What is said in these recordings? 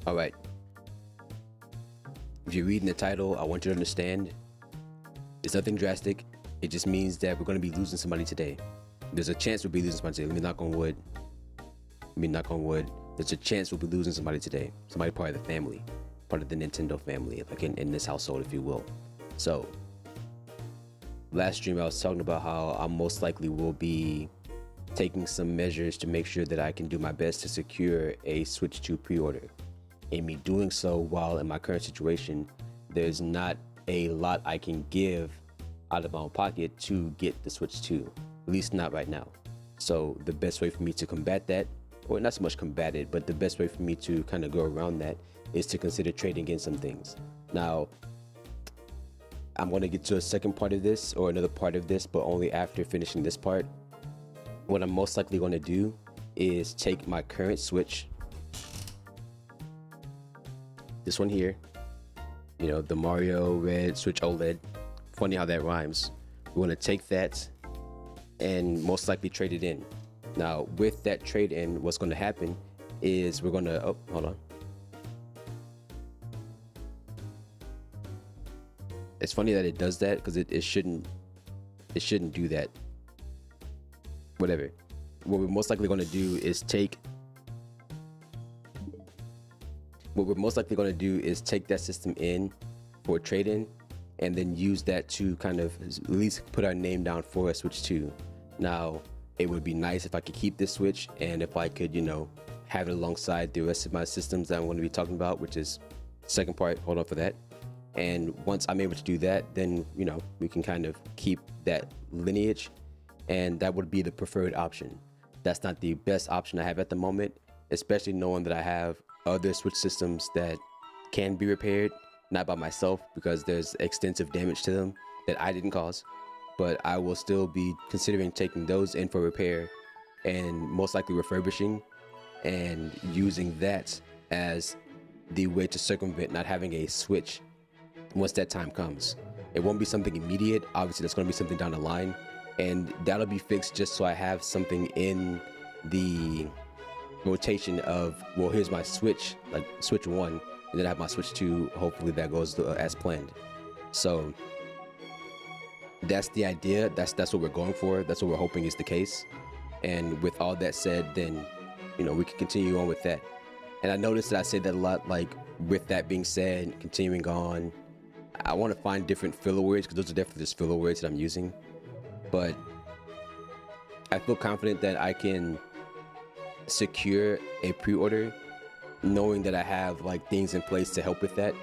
All right. If you're reading the title, I want you to understand it's nothing drastic. It just means that we're going to be losing somebody today. There's a chance we'll be losing somebody today. Let me knock on wood. There's a chance we'll be losing somebody today. Somebody part of the family, part of the Nintendo family, like in this household, if you will. So, last stream I was talking about how I most likely will be taking some measures to make sure that I can do my best to secure a Switch 2 pre-order. In me doing so while in my current situation, there's not a lot I can give out of my own pocket to get the Switch 2, at least not right now. So the best way for me to combat that, or not so much combat it, but the best way for me to kind of go around that is to consider trading in some things. Now, I'm going to get to a second part of this or another part of this, but only after finishing this part. What I'm most likely going to do is take my current Switch, this one here, you know, the Mario Red Switch OLED. Funny how that rhymes. We're going to take that and most likely trade it in. Now, with that trade in, what's going to happen is we're going to, oh, hold on. It's funny that it does that because it shouldn't do that. Whatever. What we're most likely going to do is take that system in for a trade-in and then use that to kind of at least put our name down for a Switch 2. Now, it would be nice if I could keep this Switch and if I could, you know, have it alongside the rest of my systems that I'm going to be talking about, which is the second part. Hold on for that. And once I'm able to do that, then, you know, we can kind of keep that lineage, and that would be the preferred option. That's not the best option I have at the moment, especially knowing that I have other Switch systems that can be repaired, not by myself because there's extensive damage to them that I didn't cause, but I will still be considering taking those in for repair and most likely refurbishing and using that as the way to circumvent not having a Switch once that time comes. It won't be something immediate. Obviously, that's going to be something down the line, and that'll be fixed just so I have something in the rotation of, well, here's my Switch, like Switch 1, and then I have my Switch 2. Hopefully that goes as planned. So that's the idea. That's what we're going for. That's what we're hoping is the case. And with all that said, then, you know, we can continue on with that. And I noticed that I say that a lot, like with that being said, continuing on, I want to find different filler words because those are definitely just filler words that I'm using. But I feel confident that I can secure a pre-order knowing that I have like things in place to help with that.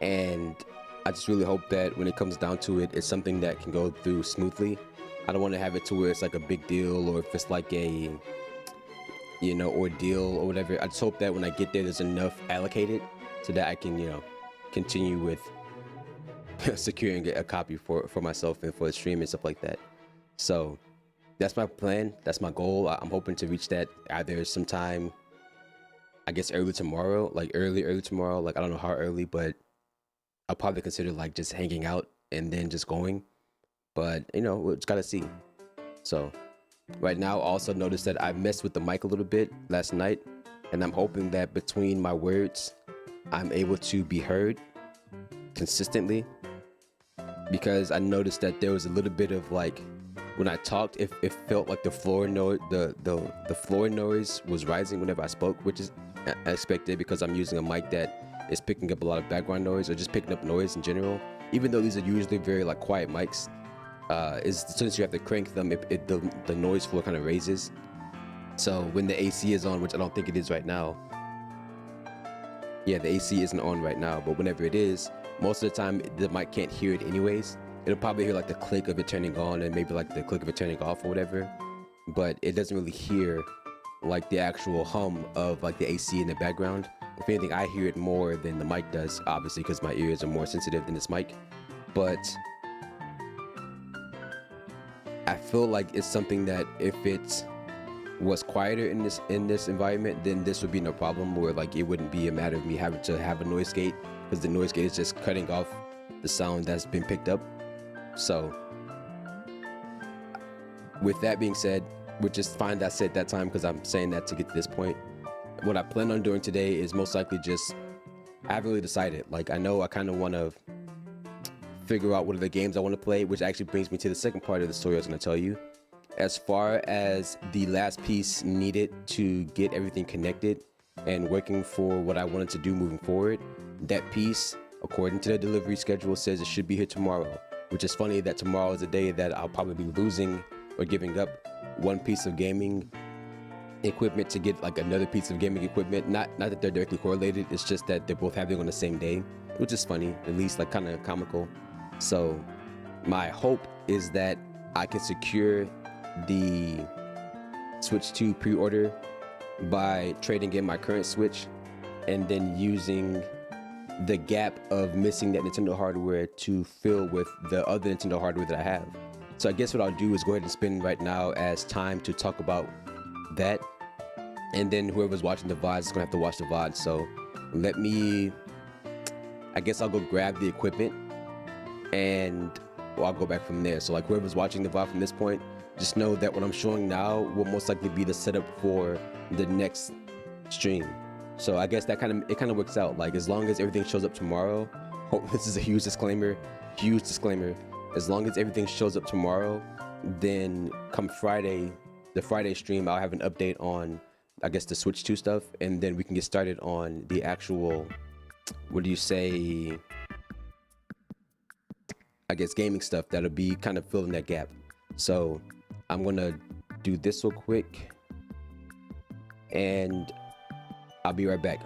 And I just really hope that when it comes down to it, it's something that can go through smoothly. I don't want to have it to where it's like a big deal or if it's like a, you know, ordeal or whatever. I just hope that when I get there, there's enough allocated so that I can, you know, continue with securing a copy for myself and for the stream and stuff like that. So that's my plan. That's my goal. I'm hoping to reach that either sometime, I guess early tomorrow, like early tomorrow. Like, I don't know how early, but I'll probably consider like just hanging out and then just going. But, you know, we just gotta see. So right now, I also noticed that I messed with the mic a little bit last night, and I'm hoping that between my words, I'm able to be heard consistently, because I noticed that there was a little bit of like, when I talked, it felt like the floor noise, the floor noise was rising whenever I spoke, which is expected because I'm using a mic that is picking up a lot of background noise or just picking up noise in general. Even though these are usually very like quiet mics, as soon as you have to crank them, the noise floor kind of raises. So when the AC is on, which I don't think it is right now, yeah, the AC isn't on right now, but whenever it is, most of the time the mic can't hear it anyways. It'll probably hear like the click of it turning on and maybe like the click of it turning off or whatever, but it doesn't really hear like the actual hum of like the AC in the background. If anything, I hear it more than the mic does, obviously, because my ears are more sensitive than this mic. But I feel like it's something that if it was quieter in this environment, then this would be no problem, where like it wouldn't be a matter of me having to have a noise gate, because the noise gate is just cutting off the sound that's been picked up. So with that being said, we'll just find that set that time, because I'm saying that to get to this point. what I plan on doing today is most likely just, I haven't really decided. Like, I know I kind of want to figure out what are the games I want to play, which actually brings me to the second part of the story I was going to tell you. As far as the last piece needed to get everything connected and working for what I wanted to do moving forward, that piece, according to the delivery schedule, says it should be here tomorrow, which is funny that tomorrow is a day that I'll probably be losing or giving up one piece of gaming equipment to get like another piece of gaming equipment. Not that they're directly correlated, it's just that they're both happening on the same day, which is funny, at least like kind of comical. So my hope is that I can secure the Switch 2 pre-order by trading in my current Switch and then using the gap of missing that Nintendo hardware to fill with the other Nintendo hardware that I have. So I guess what I'll do is go ahead and spend right now as time to talk about that, and then whoever's watching the VOD is gonna have to watch the VOD. So let me, I guess I'll go grab the equipment and I'll go back from there. So like whoever's watching the VOD from this point, just know that what I'm showing now will most likely be the setup for the next stream. So I guess that kind of works out. Like as long as everything shows up tomorrow, this is a huge disclaimer. As long as everything shows up tomorrow, then come Friday, the Friday stream, I'll have an update on, I guess, the Switch 2 stuff, and then we can get started on the actual, what do you say, I guess, gaming stuff that'll be kind of filling that gap. So I'm gonna do this real quick and I'll be right back.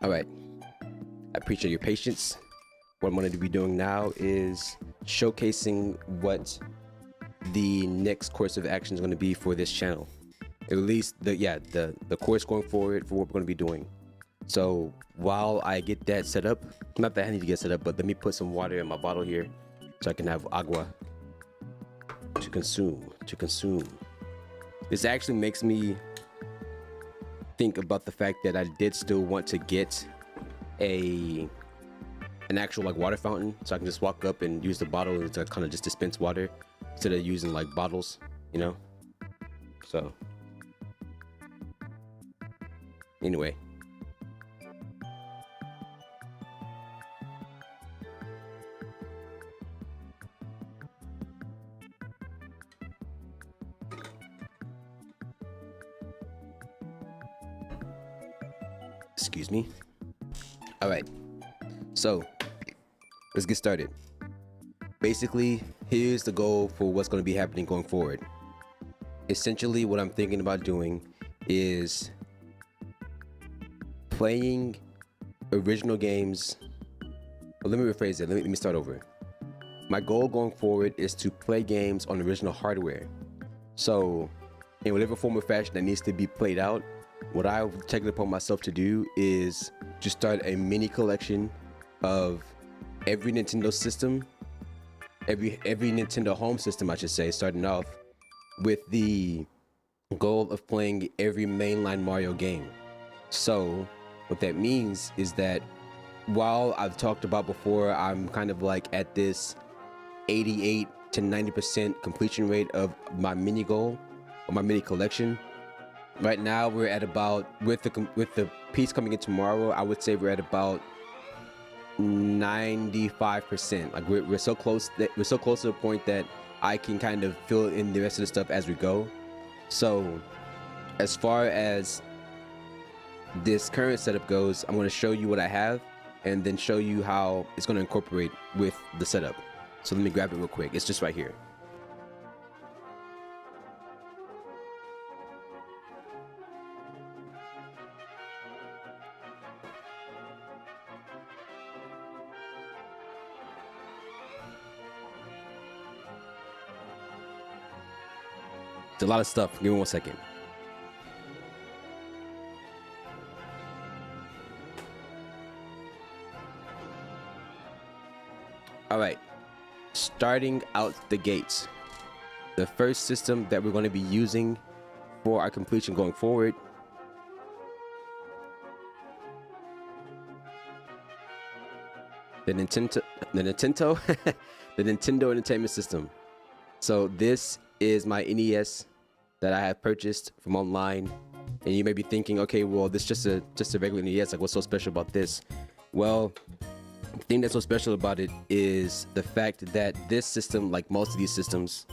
All right, I appreciate your patience. What I'm going to be doing now is showcasing what the next course of action is going to be for this channel. At least the course going forward for what we're going to be doing. So while I get that set up, not that I need to get set up, but let me put some water in my bottle here so I can have agua to consume. This actually makes me think about the fact that I did still want to get an actual like water fountain, so I can just walk up and use the bottle to kind of just dispense water instead of using like bottles, you know. So anyway, excuse me. All right, so let's get started. Basically, here's the goal for what's going to be happening going forward. Essentially, what I'm thinking about doing is playing original games. Well, let me rephrase it. Let me start over. My goal going forward is to play games on original hardware. So in whatever form or fashion that needs to be played out, what I've taken upon myself to do is just start a mini collection of every Nintendo system, every Nintendo home system, I should say, starting off with the goal of playing every mainline Mario game. So what that means is that while I've talked about before, I'm kind of like at this 88 to 90% completion rate of my mini goal or my mini collection. Right now we're at about, with the piece coming in tomorrow, I would say we're at about 95%. Like we're so close to the point that I can kind of fill in the rest of the stuff as we go. So as far as this current setup goes, I'm going to show you what I have and then show you how it's going to incorporate with the setup. So let me grab it real quick. It's just right here. It's a lot of stuff. Give me 1 second. All right, starting out the gates, the first system that we're going to be using for our completion going forward the Nintendo the Nintendo Entertainment System. So this is my NES that I have purchased from online, and you may be thinking, okay, well, this is just a regular NES, like what's so special about this? Well, the thing that's so special about it is the fact that this system, like most of these systems,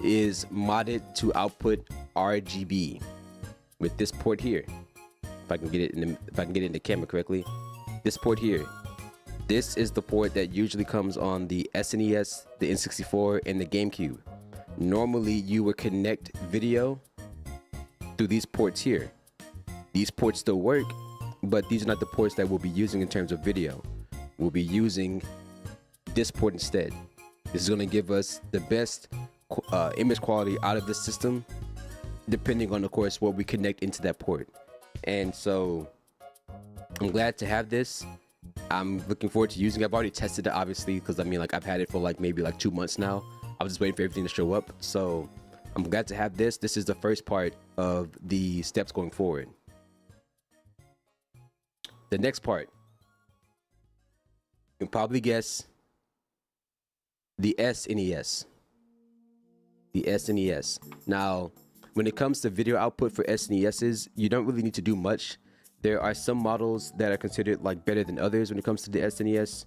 is modded to output RGB with this port here. If I can get it in the camera correctly, this port here. This is the port that usually comes on the SNES, the N64, and the GameCube. Normally, you would connect video through these ports here. These ports still work, but these are not the ports that we'll be using in terms of video. We'll be using this port instead. This is going to give us the best image quality out of this system, depending on, of course, what we connect into that port. And so I'm glad to have this. I'm looking forward to using it. I've already tested it, obviously, because I mean, like, I've had it for like maybe like 2 months now. I was just waiting for everything to show up. So I'm glad to have this. This is the first part of the steps going forward. The next part, you can probably guess, the SNES. The SNES. Now, when it comes to video output for SNESs, you don't really need to do much. There are some models that are considered like better than others when it comes to the SNES.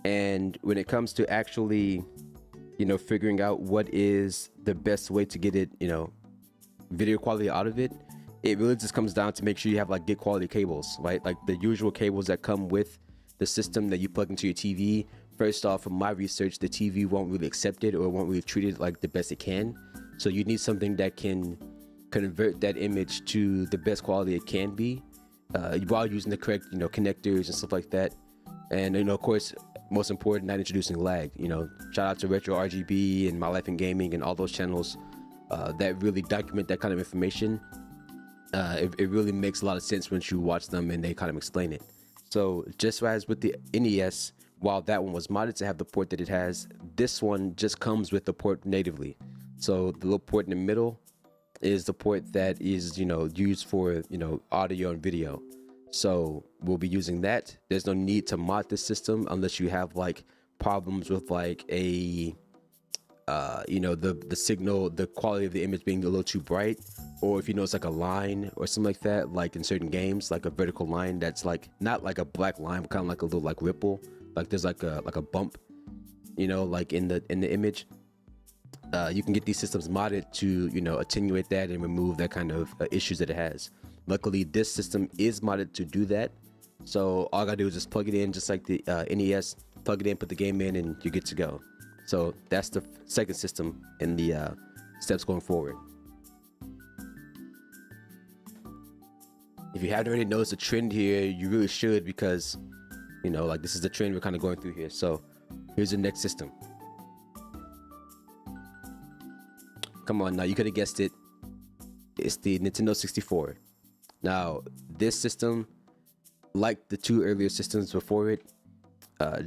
And when it comes to actually, you know, figuring out what is the best way to get it, you know, video quality out of it, it really just comes down to make sure you have like good quality cables, right? Like the usual cables that come with the system that you plug into your TV. First off, from my research, the TV won't really accept it or won't really treat it like the best it can. So you need something that can convert that image to the best quality it can be, while using the correct, you know, connectors and stuff like that. And, you know, of course, most important, not introducing lag. You know, shout out to Retro RGB and My Life in Gaming and all those channels that really document that kind of information. It really makes a lot of sense once you watch them and they kind of explain it. So just as with the NES, while that one was modded to have the port that it has, this one just comes with the port natively. So the little port in the middle is the port that is, you know, used for, you know, audio and video. So we'll be using that. There's no need to mod this system unless you have like problems with like a you know, the signal, the quality of the image being a little too bright, or if you know it's like a line or something like that, like in certain games, like a vertical line that's like not like a black line, but kind of like a little like ripple, like there's like a bump, you know, like in the image. You can get these systems modded to, you know, attenuate that and remove that kind of issues that it has. Luckily, this system is modded to do that. So all I gotta do is just plug it in, just like the NES, plug it in, put the game in, and you're good to go. So that's the second system in the steps going forward. If you haven't already noticed a trend here, you really should, because, you know, like this is the trend we're kind of going through here. So here's the next system. Come on now, you could have guessed it. It's the Nintendo 64. Now, this system, like the two earlier systems before it,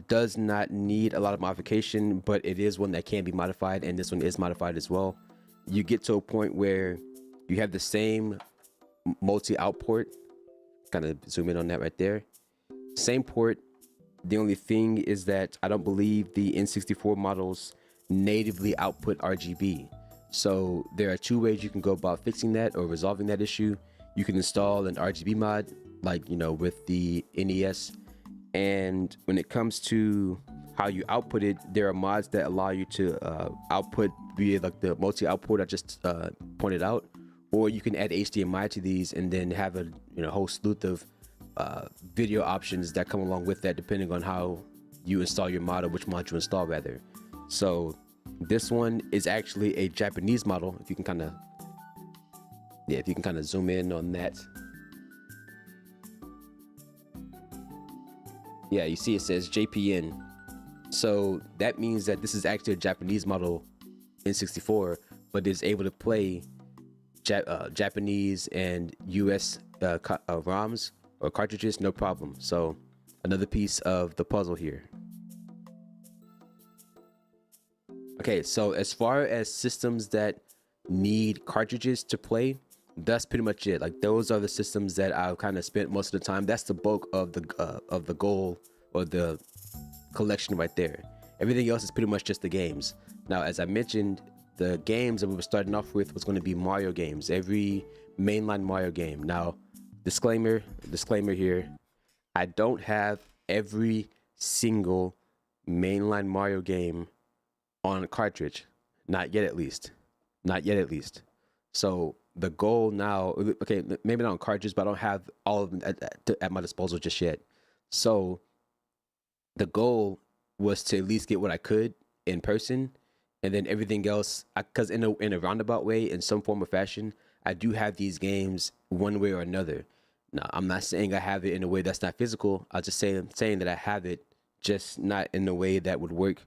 does not need a lot of modification, but it is one that can be modified, and this one is modified as well. You get to a point where you have the same multi-out port. Kind of zoom in on that right there. Same port. The only thing is that I don't believe the N64 models natively output RGB. So there are two ways you can go about fixing that or resolving that issue. You can install an RGB mod, like, you know, with the NES. And when it comes to how you output it, there are mods that allow you to output via like the multi-output I just pointed out, or you can add HDMI to these and then have a whole slew of video options that come along with that, depending on how you install your mod, or which mod you install rather. So this one is actually a Japanese model. If you can kind of zoom in on that. Yeah, you see it says JPN. So that means that this is actually a Japanese model N64, but is able to play Japanese and US ROMs or cartridges, no problem. So another piece of the puzzle here. Okay, so as far as systems that need cartridges to play, that's pretty much it. Like, those are the systems that I've kind of spent most of the time. That's the bulk of the goal or the collection right there. Everything else is pretty much just the games. Now, as I mentioned, the games that we were starting off with was going to be Mario games, every mainline Mario game. Now, disclaimer here, I don't have every single mainline Mario game on a cartridge, not yet at least. So the goal now, okay, maybe not on cartridges, but I don't have all of them at my disposal just yet. So the goal was to at least get what I could in person, and then everything else, because in a roundabout way, in some form or fashion, I do have these games one way or another. Now, I'm not saying I have it in a way that's not physical. I'll just saying that I have it, just not in a way that would work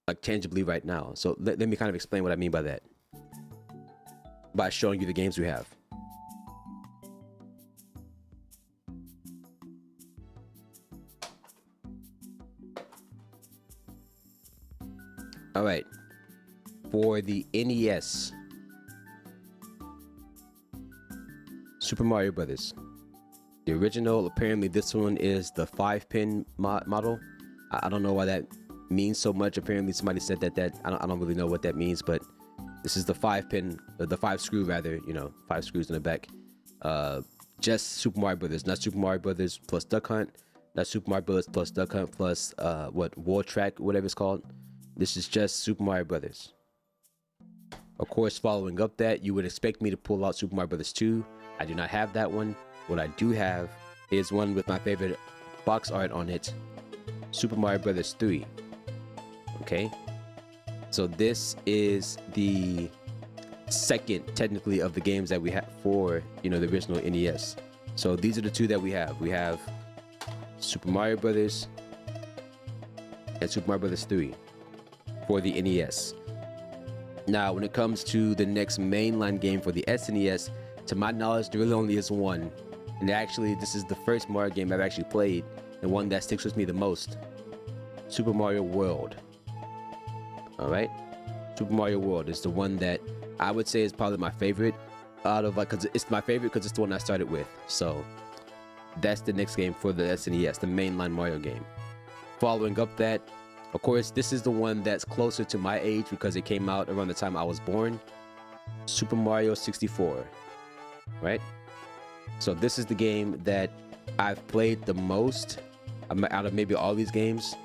like tangibly right now. So let me kind of explain what I mean by that, by showing you the games we have. All right, for the NES, Super Mario Brothers, the original. Apparently this one is the 5-pin model. I don't know why that means so much. Apparently somebody said that I don't really know what that means, but this is the 5-pin, the 5-screw rather, 5 screws in the back. Just Super Mario Brothers, not Super Mario Brothers plus Duck Hunt, not Super Mario Brothers plus Duck Hunt plus World Track, whatever it's called. This is just Super Mario Brothers. Of course, following up that, you would expect me to pull out Super Mario Brothers 2. I do not have that one. What I do have is one with my favorite box art on it, Super Mario Brothers 3. Okay, so this is the second, technically, of the games that we have for the original NES. So these are the two that we have. We have Super Mario Brothers and Super Mario Brothers 3 for the NES. Now, when it comes to the next mainline game for the SNES, to my knowledge, there really only is one. And actually, this is the first Mario game I've actually played, and one that sticks with me the most. Super Mario World. Alright? Super Mario World is the one that I would say is probably my favorite out of, because it's my favorite because it's the one I started with. So that's the next game for the SNES, the mainline Mario game. Following up that, of course, this is the one that's closer to my age because it came out around the time I was born. Super Mario 64. Right? So this is the game that I've played the most out of maybe all these games,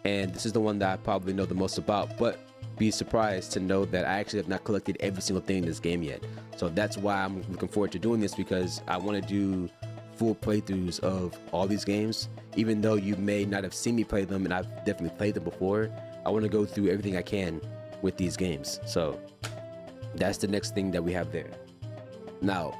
and this is the one that I probably know the most about, but be surprised to know that I actually have not collected every single thing in this game yet. So that's why I'm looking forward to doing this, because I want to do full playthroughs of all these games. Even though you may not have seen me play them, and I've definitely played them before, I want to go through everything I can with these games. So that's the next thing that we have there. Now,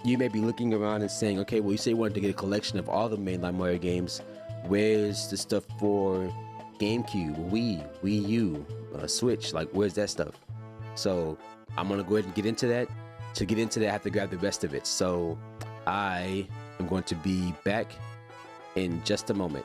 you may be looking around and saying, okay, well, you say you wanted to get a collection of all the mainline Mario games. Where's the stuff for GameCube, Wii U, Switch? Like, where's that stuff? So I'm gonna go ahead and get into that. To get into that, I have to grab the rest of it. So I am going to be back in just a moment.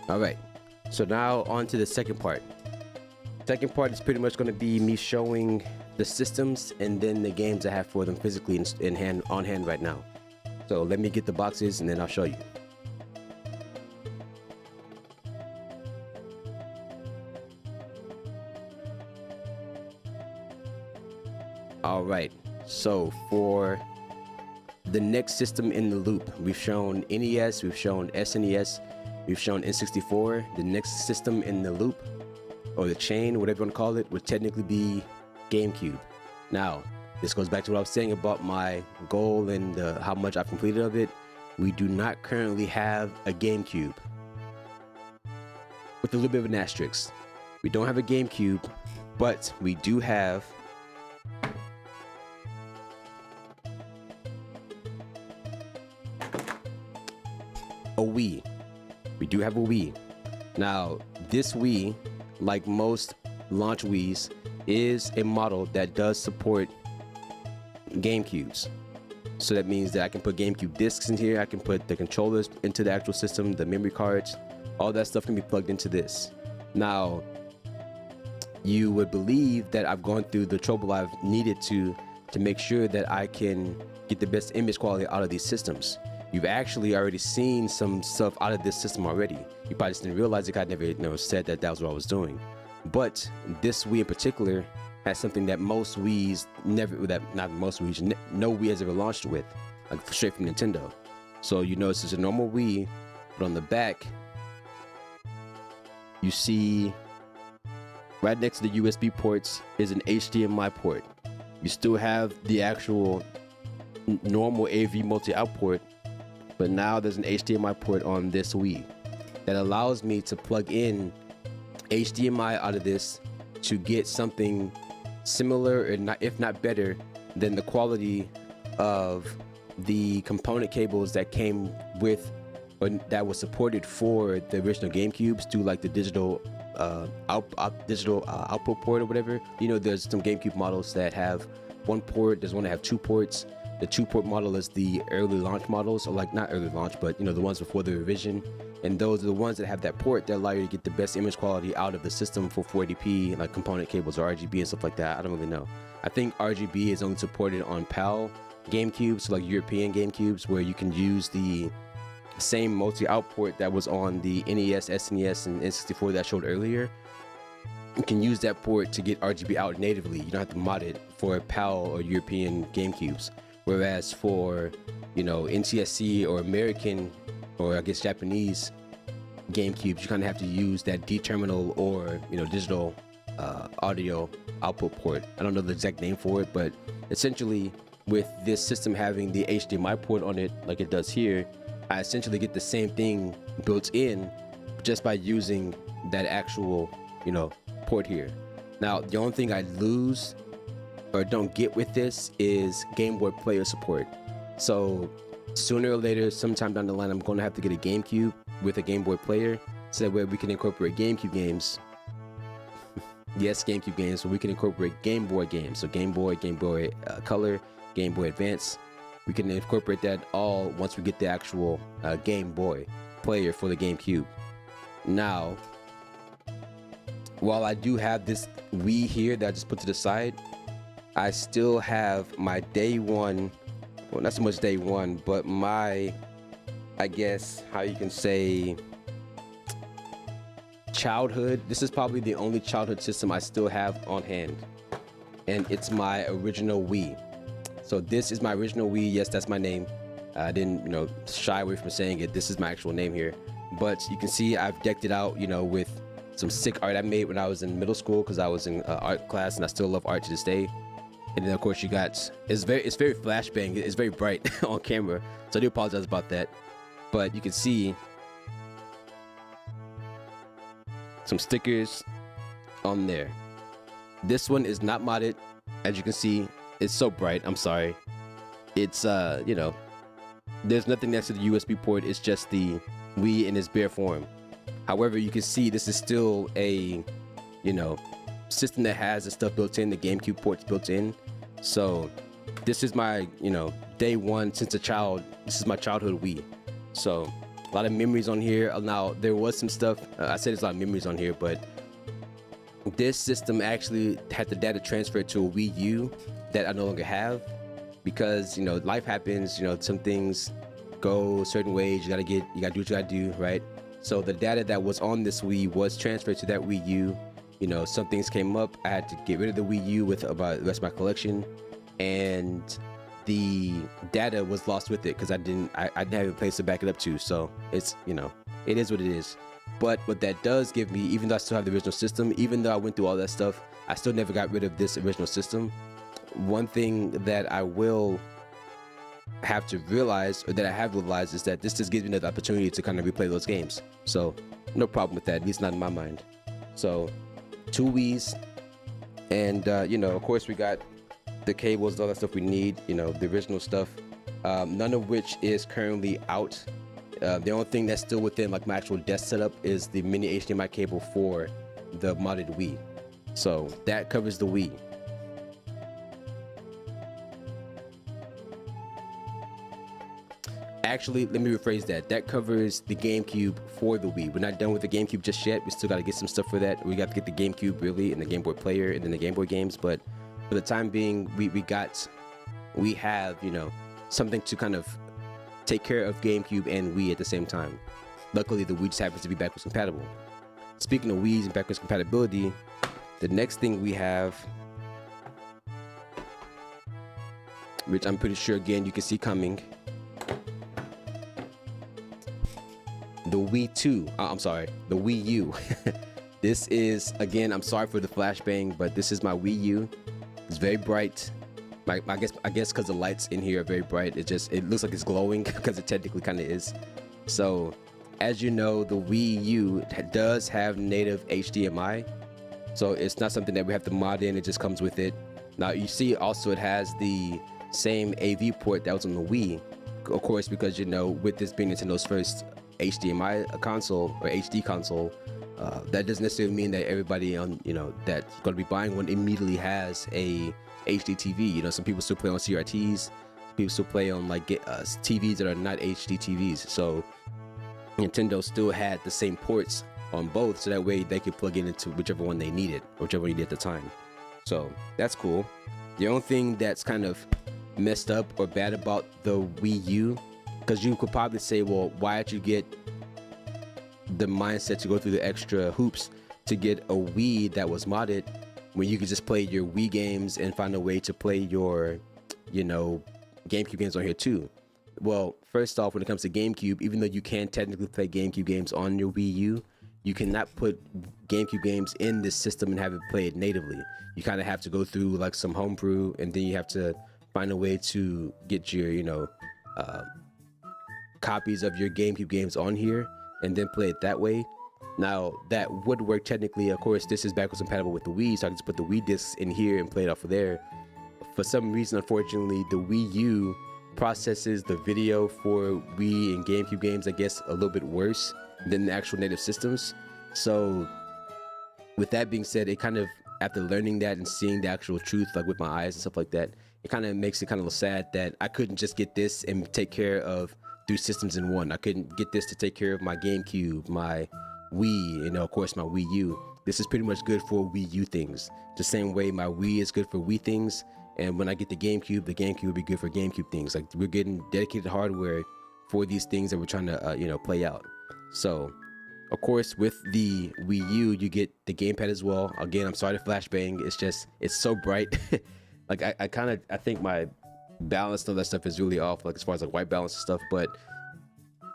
All right, so now on to the second part. Second part is pretty much going to be me showing the systems and then the games I have for them physically on hand right now. So let me get the boxes and then I'll show you. All right, so for the next system in the loop, we've shown NES, we've shown SNES, we've shown N64. The next system in the loop, or the chain, whatever you want to call it, would technically be GameCube. Now, this goes back to what I was saying about my goal and how much I've completed of it. We do not currently have a GameCube. With a little bit of an asterisk. We don't have a GameCube, but we do have a Wii. We do have a Wii. Now, this Wii, like most launch Wiis, is a model that does support GameCubes. So that means that I can put GameCube discs in here, I can put the controllers into the actual system, the memory cards, all that stuff can be plugged into this. Now, you would believe that I've gone through the trouble I've needed to make sure that I can get the best image quality out of these systems. You've actually already seen some stuff out of this system already. You probably just didn't realize it. I never said that was what I was doing. But this Wii in particular has something that most Wiis never, not most Wiis, no Wii has ever launched with, like straight from Nintendo. So you notice it's a normal Wii, but on the back, you see right next to the USB ports is an HDMI port. You still have the actual normal AV multi-out port, but now there's an HDMI port on this Wii that allows me to plug in HDMI out of this to get something similar, or not, if not better, than the quality of the component cables that came with, or that was supported for the original GameCubes, to like the digital output port or whatever. You know, there's some GameCube models that have one port, there's one that have two ports. The two-port model is the early launch models, or like not early launch, but you know, the ones before the revision. And those are the ones that have that port that allow you to get the best image quality out of the system for 480p, like component cables or RGB and stuff like that. I don't really know. I think RGB is only supported on PAL GameCubes, so like European GameCubes, where you can use the same multi-out port that was on the NES, SNES, and N64 that I showed earlier. You can use that port to get RGB out natively. You don't have to mod it for PAL or European GameCubes. Whereas for, you know, NTSC or American, or I guess Japanese GameCubes, you kind of have to use that D-terminal or, you know, digital audio output port. I don't know the exact name for it, but essentially with this system having the HDMI port on it, like it does here, I essentially get the same thing built in just by using that actual, you know, port here. Now, the only thing I lose or don't get with this is Game Boy player support. So sooner or later, sometime down the line, I'm going to have to get a GameCube with a Game Boy player, so that way we can incorporate GameCube games. Yes, GameCube games, so we can incorporate Game Boy games. So Game Boy Color, Game Boy Advance. We can incorporate that all once we get the actual Game Boy player for the GameCube. Now, while I do have this Wii here that I just put to the side, I still have my day one, well, not so much day one, but my, I guess, how you can say, childhood. This is probably the only childhood system I still have on hand, and it's my original Wii. So this is my original Wii. Yes, that's my name. I didn't, shy away from saying it. This is my actual name here. But you can see I've decked it out, with some sick art I made when I was in middle school, because I was in art class, and I still love art to this day. And then of course you got, it's very flashbang. It's very bright on camera, so I do apologize about that. But you can see some stickers on there. This one is not modded, as you can see. It's so bright. I'm sorry. It's there's nothing next to the USB port. It's just the Wii in its bare form. However, you can see this is still a system that has the stuff built in, the GameCube ports built in. So this is my day one since a child. This is my childhood Wii. So a lot of memories on here. Now there was some stuff, I said there's a lot of memories on here, but this system actually had the data transferred to a Wii U that I no longer have, because life happens. Some things go certain ways. You gotta do what you gotta do, right? So the data that was on this Wii was transferred to that Wii U. Some things came up. I had to get rid of the Wii U with about the rest of my collection, and the data was lost with it because I didn't have a place to back it up to. So it's it is what it is. But what that does give me, even though I still have the original system, even though I went through all that stuff, I still never got rid of this original system. One thing that I will have to realize, or that I have realized, is that this just gives me another opportunity to kind of replay those games. So no problem with that, at least not in my mind. So 2 Wiis, and of course we got the cables and all that stuff we need, the original stuff, none of which is currently out. The only thing that's still within like my actual desk setup is the mini HDMI cable for the modded Wii. So that covers the Wii. Actually, let me rephrase that. That covers the GameCube for the Wii. We're not done with the GameCube just yet. We still got to get some stuff for that. We got to get the GameCube really, and the Game Boy player, and then the Game Boy games. But for the time being, we have something to kind of take care of GameCube and Wii at the same time. Luckily, the Wii just happens to be backwards compatible. Speaking of Wii's and backwards compatibility, the next thing we have, which I'm pretty sure again you can see coming, the Wii 2. The Wii U. This is, again, I'm sorry for the flashbang, but this is my Wii U. It's very bright. I guess because the lights in here are very bright, it looks like it's glowing because it technically kind of is. So as you know, the Wii U does have native HDMI, so it's not something that we have to mod in. It just comes with it. Now you see also it has the same AV port that was on the Wii, of course, because with this being Nintendo's first HDMI console or HD console, that doesn't necessarily mean that everybody on that's going to be buying one immediately has a HD TV. Some people still play on CRTs, people still play on like TVs that are not HD TVs. So Nintendo still had the same ports on both, so that way they could plug in into whichever one they needed, or whichever one you needed at the time. So that's cool. The only thing that's kind of messed up or bad about the Wii U, because you could probably say, well, why did you get the mindset to go through the extra hoops to get a Wii that was modded when you could just play your Wii games and find a way to play your GameCube games on here too? Well, first off, when it comes to GameCube, even though you can technically play GameCube games on your Wii U, you cannot put GameCube games in this system and have it play it natively. You kind of have to go through like some homebrew, and then you have to find a way to get your copies of your GameCube games on here and then play it that way. Now that would work technically. Of course, this is backwards compatible with the Wii, so I can just put the Wii discs in here and play it off of there. For some reason, unfortunately, the Wii U processes the video for Wii and GameCube games, I guess, a little bit worse than the actual native systems. So with that being said, it kind of, after learning that and seeing the actual truth, like with my eyes and stuff like that, it kind of makes it kind of sad that I couldn't just get this and take care of 3 systems in one. I couldn't get this to take care of my GameCube, my Wii, you know, of course, my Wii U. This is pretty much good for Wii U things. The same way my Wii is good for Wii things, and when I get the GameCube will be good for GameCube things. Like, we're getting dedicated hardware for these things that we're trying to, you know, play out. So, of course, with the Wii U, you get the gamepad as well. Again, I'm sorry to flashbang. It's just, it's so bright. Like, I think my balance and all that stuff is really off, like as far as like white balance and stuff. But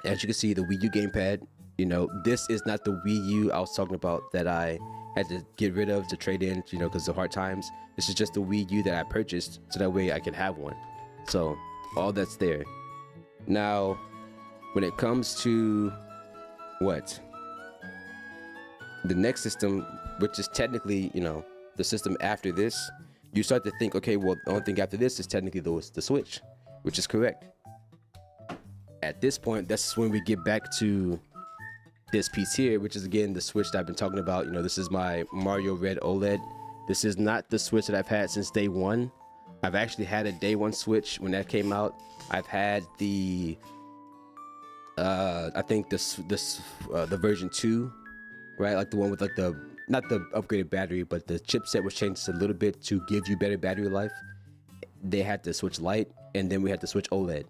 as you can see, the Wii U gamepad, you know, this is not the Wii U I was talking about that I had to get rid of to trade in, you know, because of hard times. This is just the Wii U that I purchased so that way I can have one. So all that's there. Now, when it comes to what? The next system, which is technically, you know, the system after this, you start to think, okay, well, the only thing after this is technically the Switch, which is correct. At this point, that's when we get back to this piece here, which is again the Switch that I've been talking about. You know, this is my Mario Red OLED. This is not the Switch that I've had since day one. I've actually had a day one Switch when that came out. I've had the I think the version 2, right? Like the one with like the, not the upgraded battery, but the chipset was changed a little bit to give you better battery life. They had the Switch Lite, and then we had the Switch OLED.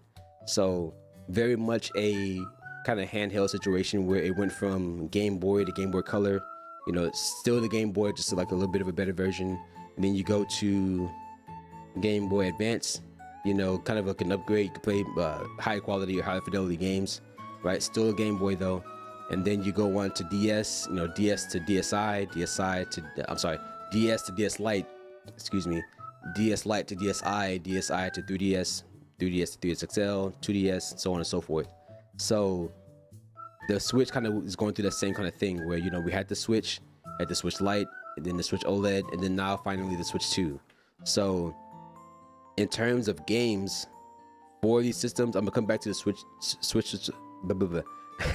So very much a kind of handheld situation where it went from Game Boy to Game Boy Color. You know, it's still the Game Boy, just like a little bit of a better version. And then you go to Game Boy Advance, you know, kind of like an upgrade. You can play high quality or high fidelity games, right? Still a Game Boy though. And then you go on to DS, you know, DS to DSi, DSi to, I'm sorry, DS to DS Lite, excuse me, DS Lite to DSi, DSi to 3DS, 3DS to 3DS XL, 2DS, so on and so forth. So the Switch kind of is going through that same kind of thing where, you know, we had the Switch Lite, and then the Switch OLED, and then now finally the Switch 2. So in terms of games for these systems, I'm gonna come back to the Switch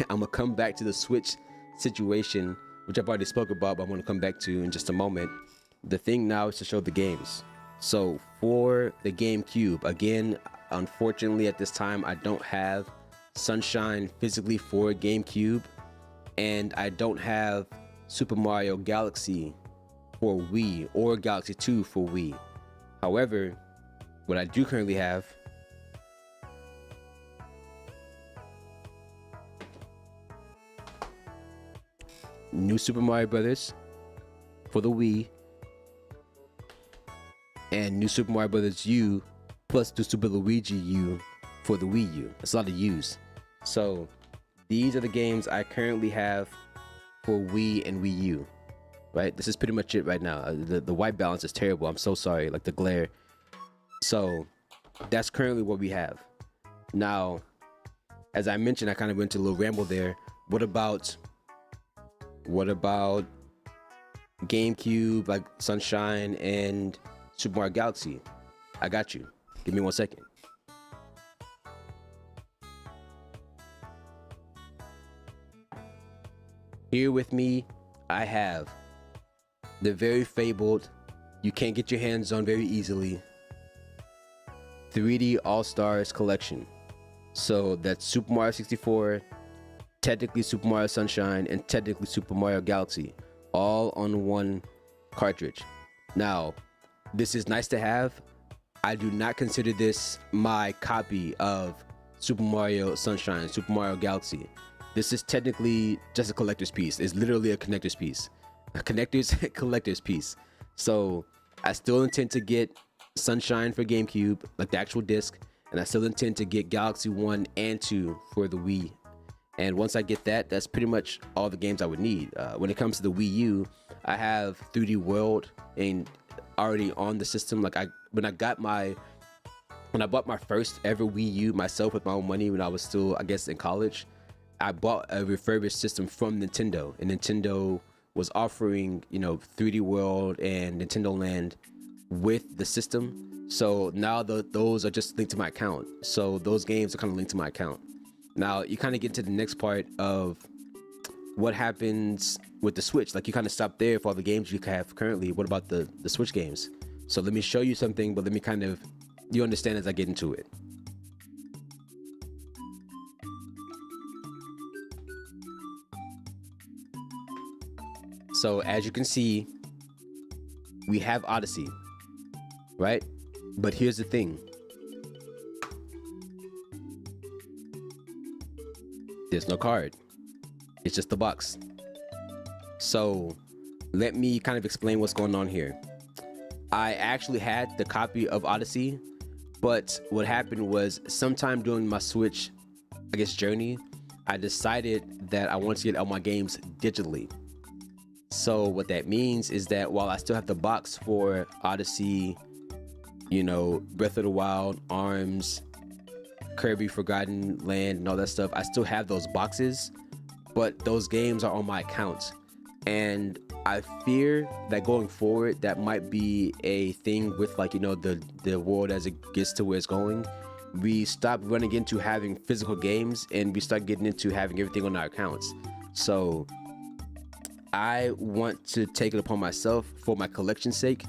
I'm gonna come back to the Switch situation, which I've already spoke about, but I'm gonna come back to in just a moment. The thing now is to show the games. So for the GameCube, again, unfortunately at this time I don't have Sunshine physically for GameCube, and I don't have Super Mario Galaxy for Wii or Galaxy 2 for Wii. However, what I do currently have New Super Mario Brothers for the Wii, and New Super Mario Brothers U plus the Super Luigi U for the Wii U. That's a lot of U's. So these are the games I currently have for Wii and Wii U, right? This is pretty much it right now. The white balance is terrible. I'm so sorry, like the glare. So that's currently what we have. Now, as I mentioned, I kind of went into a little ramble there. What about GameCube, like Sunshine and Super Mario Galaxy? I got you. Give me 1 second. Here with me, I have the very fabled, you can't get your hands on very easily, 3D All-Stars collection. So that's Super Mario 64, technically Super Mario Sunshine, and technically Super Mario Galaxy, all on one cartridge. Now, this is nice to have. I do not consider this my copy of Super Mario Sunshine, Super Mario Galaxy. This is technically just a collector's piece. It's literally a collector's piece. A collector's piece. So I still intend to get Sunshine for GameCube, like the actual disc, and I still intend to get Galaxy 1 and 2 for the Wii. And once I get that, that's pretty much all the games I would need. When it comes to the Wii U, I have 3D World and already on the system. Like when I bought my first ever Wii U myself with my own money when I was still, I guess, in college, I bought a refurbished system from Nintendo, and Nintendo was offering, 3D World and Nintendo Land with the system. So now those are just linked to my account. So those games are kind of linked to my account. Now you kind of get to the next part of what happens with the Switch. Like, you kind of stop there for all the games you have currently. What about the Switch games? So let me show you something, but let me kind of, you understand as I get into it. So as you can see, we have Odyssey, right? But here's the thing. There's no card. It's just the box. So let me kind of explain what's going on here. I actually had the copy of Odyssey, but what happened was sometime during my Switch, I guess, journey, I decided that I wanted to get all my games digitally. So what that means is that while I still have the box for Odyssey, Breath of the Wild, ARMS, Kirby Forgotten Land, and all that stuff, I still have those boxes, but those games are on my account. And I fear that going forward, that might be a thing with, like, the world as it gets to where it's going. We stop running into having physical games and we start getting into having everything on our accounts. So I want to take it upon myself, for my collection's sake,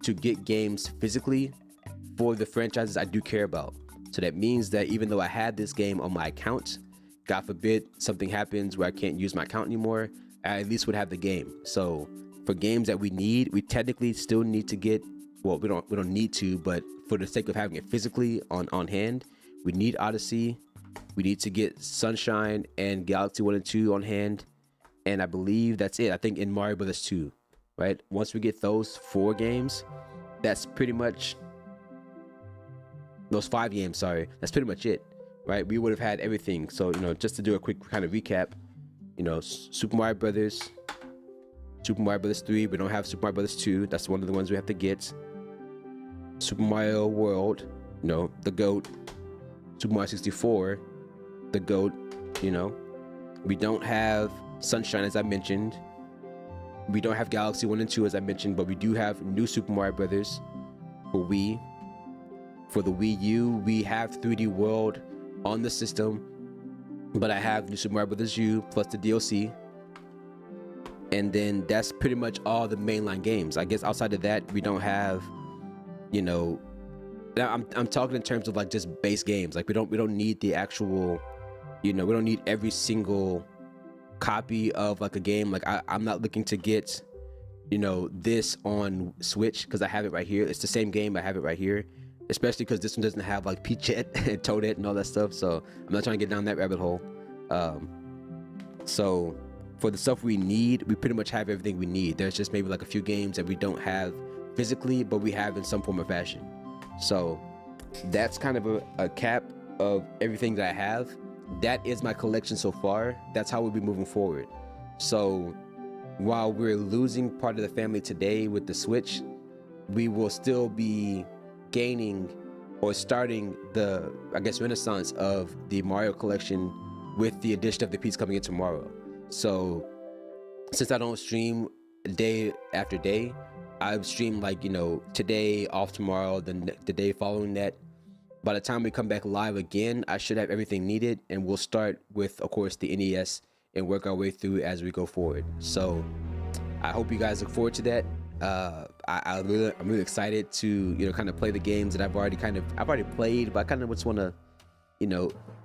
to get games physically for the franchises I do care about. So that means that even though I had this game on my account, God forbid something happens where I can't use my account anymore, I at least would have the game. So for games that we need, we technically still need to get, well, we don't need to, but for the sake of having it physically on hand, we need Odyssey. We need to get Sunshine and Galaxy 1 and 2 on hand. And I believe that's it. I think in Mario Brothers 2, right? Once we get those 4 games, that's pretty much, those 5 games, sorry, that's pretty much it, right? We would have had everything. So, just to do a quick kind of recap, Super Mario Brothers, Super Mario Brothers 3, we don't have Super Mario Brothers 2. That's one of the ones we have to get. Super Mario World, the GOAT. Super Mario 64, the GOAT, We don't have Sunshine, as I mentioned. We don't have Galaxy 1 and 2, as I mentioned, but we do have New Super Mario Brothers for Wii. For the Wii U, we have 3D World on the system, but I have New Super Mario Brothers U plus the DLC. And then that's pretty much all the mainline games. I guess outside of that, we don't have, I'm talking in terms of like just base games. Like we don't need the actual, we don't need every single copy of like a game. Like I'm not looking to get, this on Switch because I have it right here. It's the same game. I have it right here. Especially because this one doesn't have like Peachette and Toadette and all that stuff. So I'm not trying to get down that rabbit hole. So for the stuff we need, we pretty much have everything we need. There's just maybe like a few games that we don't have physically, but we have in some form or fashion. So that's kind of a cap of everything that I have. That is my collection so far. That's how we'll be moving forward. So while we're losing part of the family today with the Switch, we will still be gaining or starting the, I guess, renaissance of the Mario collection with the addition of the piece coming in tomorrow. So since I don't stream day after day, I've streamed like, today, off tomorrow, then the day following that. By the time we come back live again, I should have everything needed, and we'll start with, of course, the NES and work our way through as we go forward. So I hope you guys look forward to that. I'm really excited to kind of play the games that I've already played, but I kind of just want to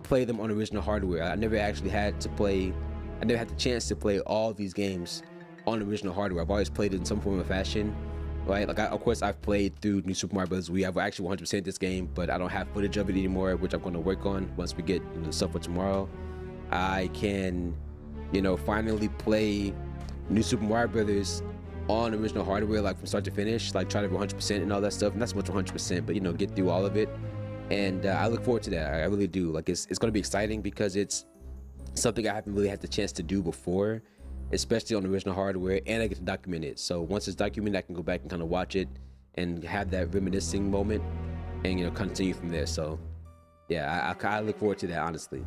play them on original hardware. I never had the chance to play all these games on original hardware. I've always played it in some form or fashion, right? Like of course I've played through New Super Mario Bros. Wii. I've actually 100% this game, but I don't have footage of it anymore, which I'm going to work on once we get the stuff for tomorrow. I can finally play New Super Mario Brothers on original hardware, like from start to finish, like try to be 100% and all that stuff. And that's much 100%, but get through all of it. And I look forward to that. I really do. Like it's going to be exciting because it's something I haven't really had the chance to do before, especially on the original hardware, and I get to document it. So once it's documented, I can go back and kind of watch it and have that reminiscing moment and continue from there. So yeah, I look forward to that, honestly.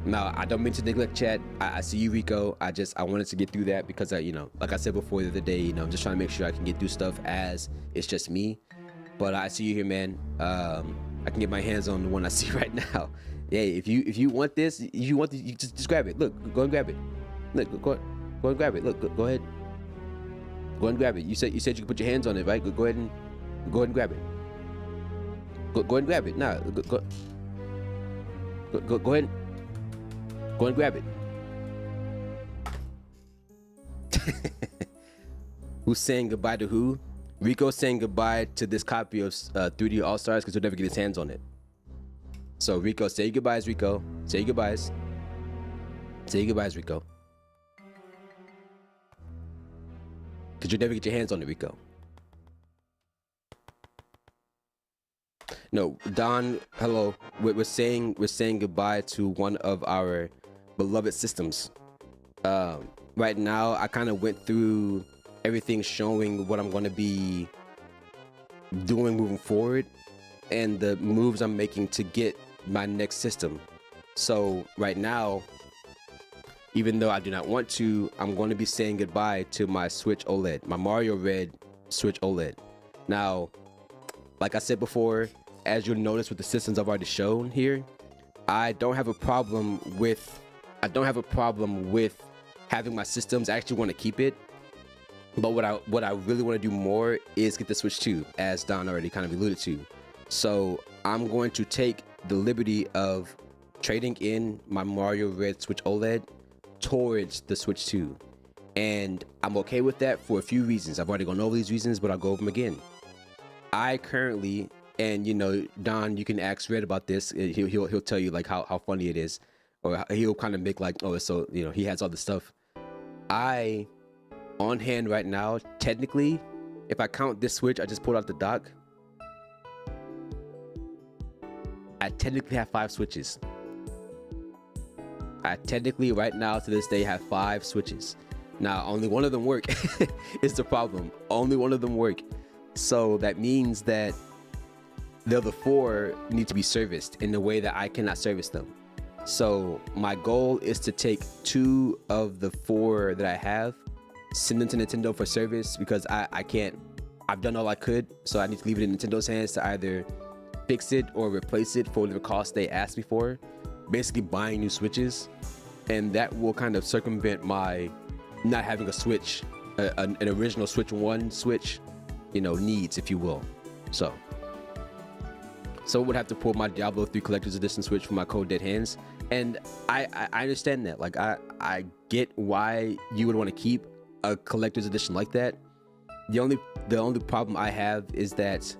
Now, I don't mean to neglect chat. I see you, Rico. I wanted to get through that because like I said before the other day, I'm just trying to make sure I can get through stuff as it's just me. But I see you here, man. I can get my hands on the one I see right now. Yeah, if you want this, you just grab it. Look, go and grab it. Look, go and grab it. Look, go ahead. Go and grab it. You said you could put your hands on it, right? Go ahead and grab it. Go and grab it. Nah, go ahead. Go and grab it. Who's saying goodbye to who? Rico's saying goodbye to this copy of 3D All Stars because he'll never get his hands on it. So Rico, say your goodbyes, Rico. Say your goodbyes. Say your goodbyes, Rico. Because you'll never get your hands on it, Rico. No, Don, hello. We're saying goodbye to one of our beloved systems. Right now, I kind of went through everything showing what I'm going to be doing moving forward and the moves I'm making to get my next system. So right now, even though I do not want to, I'm going to be saying goodbye to my Switch OLED, my Mario Red Switch OLED. Now, like I said before, as you'll notice with the systems I've already shown here, I don't have a problem with having my systems. I actually want to keep it. But what I really want to do more is get the Switch 2, as Don already kind of alluded to. So I'm going to take the liberty of trading in my Mario Red Switch OLED towards the Switch 2. And I'm okay with that for a few reasons. I've already gone over these reasons, but I'll go over them again. I currently, and Don, you can ask Red about this. He'll tell you like how funny it is, or he'll kind of make like, oh, so he has all this stuff. On hand right now, technically, if I count this Switch I just pulled out the dock, I technically have 5 Switches. I technically right now to this day have 5 Switches. Now only one of them work is the problem. Only one of them work. So that means that the other 4 need to be serviced in a way that I cannot service them. So my goal is to take 2 of the 4 that I have, send them to Nintendo for service, because I can't. I've done all I could, so I need to leave it in Nintendo's hands to either fix it or replace it for whatever cost they asked me for, basically buying new Switches. And that will kind of circumvent my not having a Switch, an original Switch 1 Switch, needs, if you will. So I would have to pull my Diablo 3 Collector's Edition Switch from my Cold Dead hands. And I understand that. Like, I get why you would want to keep a collector's edition like that. The only problem I have is that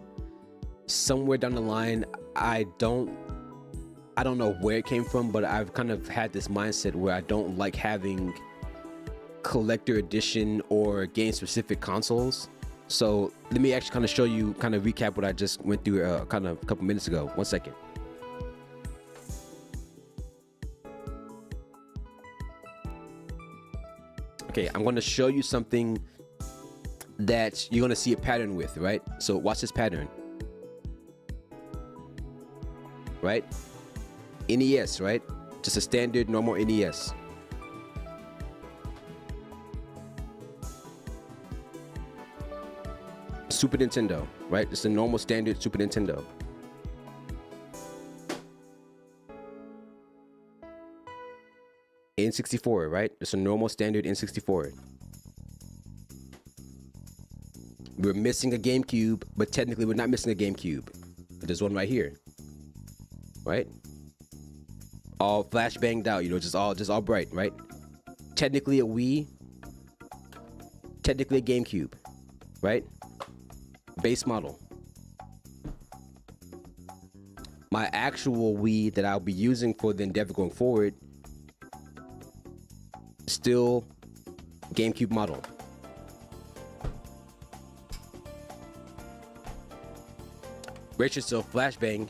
somewhere down the line, I don't know where it came from, but I've kind of had this mindset where I don't like having collector edition or game specific consoles. So let me actually kind of show you, kind of recap what I just went through kind of a couple minutes ago. 1 second. Okay, I'm going to show you something that you're going to see a pattern with, right? So watch this pattern. Right? NES, right? Just a standard normal NES. Super Nintendo, right? Just a normal standard Super Nintendo. N64, right? It's a normal standard N64. We're missing a GameCube, but technically we're not missing a GameCube. There's one right here, right? All flash banged out, just all bright, right? Technically a Wii, technically a GameCube, right? Base model. My actual Wii that I'll be using for the endeavor going forward, still GameCube model. Brace yourself, flashbang.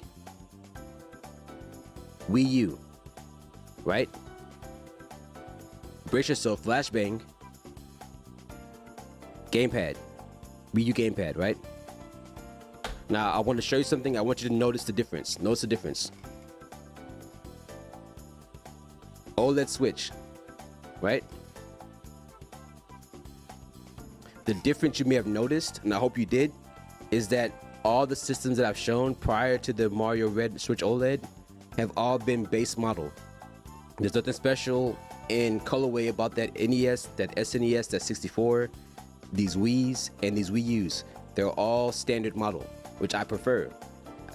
Wii U, right? Brace yourself, flashbang. Gamepad, Wii U gamepad, right? Now I want to show you something. I want you to notice the difference. Notice the difference. OLED Switch, right? The difference you may have noticed, and I hope you did, is that all the systems that I've shown prior to the Mario Red Switch OLED have all been base model. There's nothing special in colorway about that NES, that SNES, that 64, these Wii's, and these Wii U's. They're all standard model, which I prefer.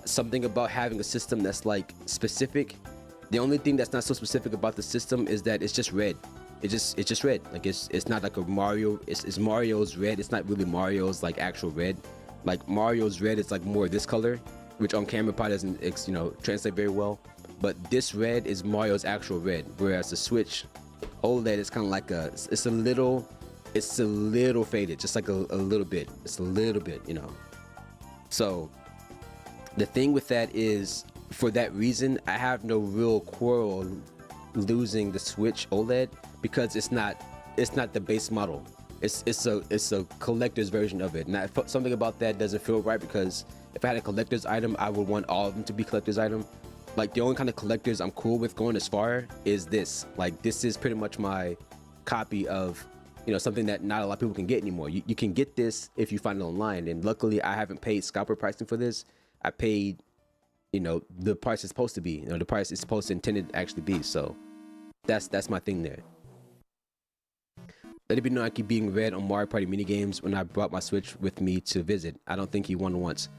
Something about having a system that's like specific. The only thing that's not so specific about the system is that it's just red. It's just red. Like it's not like a Mario. It's Mario's red. It's not really Mario's like actual red. Like Mario's red is like more this color, which on camera probably doesn't translate very well. But this red is Mario's actual red, whereas the Switch OLED is kind of like it's a little faded, just like a little bit. It's a little bit, So the thing with that is, for that reason, I have no real quarrel losing the Switch OLED, because it's not the base model. It's a collector's version of it. And something about that doesn't feel right, because if I had a collector's item, I would want all of them to be collector's item. Like the only kind of collectors I'm cool with going as far is this. Like this is pretty much my copy of something that not a lot of people can get anymore. You can get this if you find it online, and luckily I haven't paid scalper pricing for this. I paid the price it's supposed to be, the price it's supposed to intended to actually be. So that's my thing there. Let it be known I keep being read on Mario Party minigames when I brought my Switch with me to visit. I don't think he won once.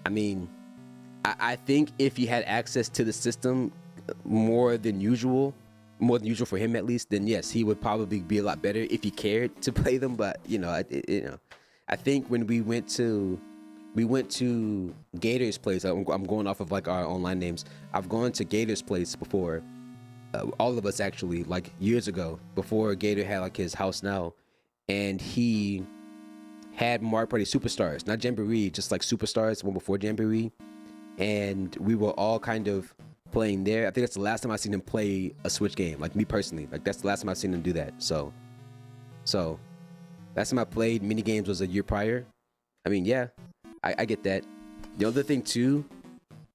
I mean, I think if he had access to the system more than usual for him at least, then yes, he would probably be a lot better if he cared to play them. But I think when we went to Gator's place, I'm going off of like our online names. I've gone to Gator's place before. All of us actually, like years ago, before Gator had like his house now, and he had Mario Party Superstars, not Jamboree, just like Superstars, one before Jamboree, and we were all kind of playing there. I think that's the last time I've seen him play a Switch game, like me personally. Like that's the last time I've seen him do that. So last time I played mini games was a year prior. I mean, yeah, I get that. The other thing too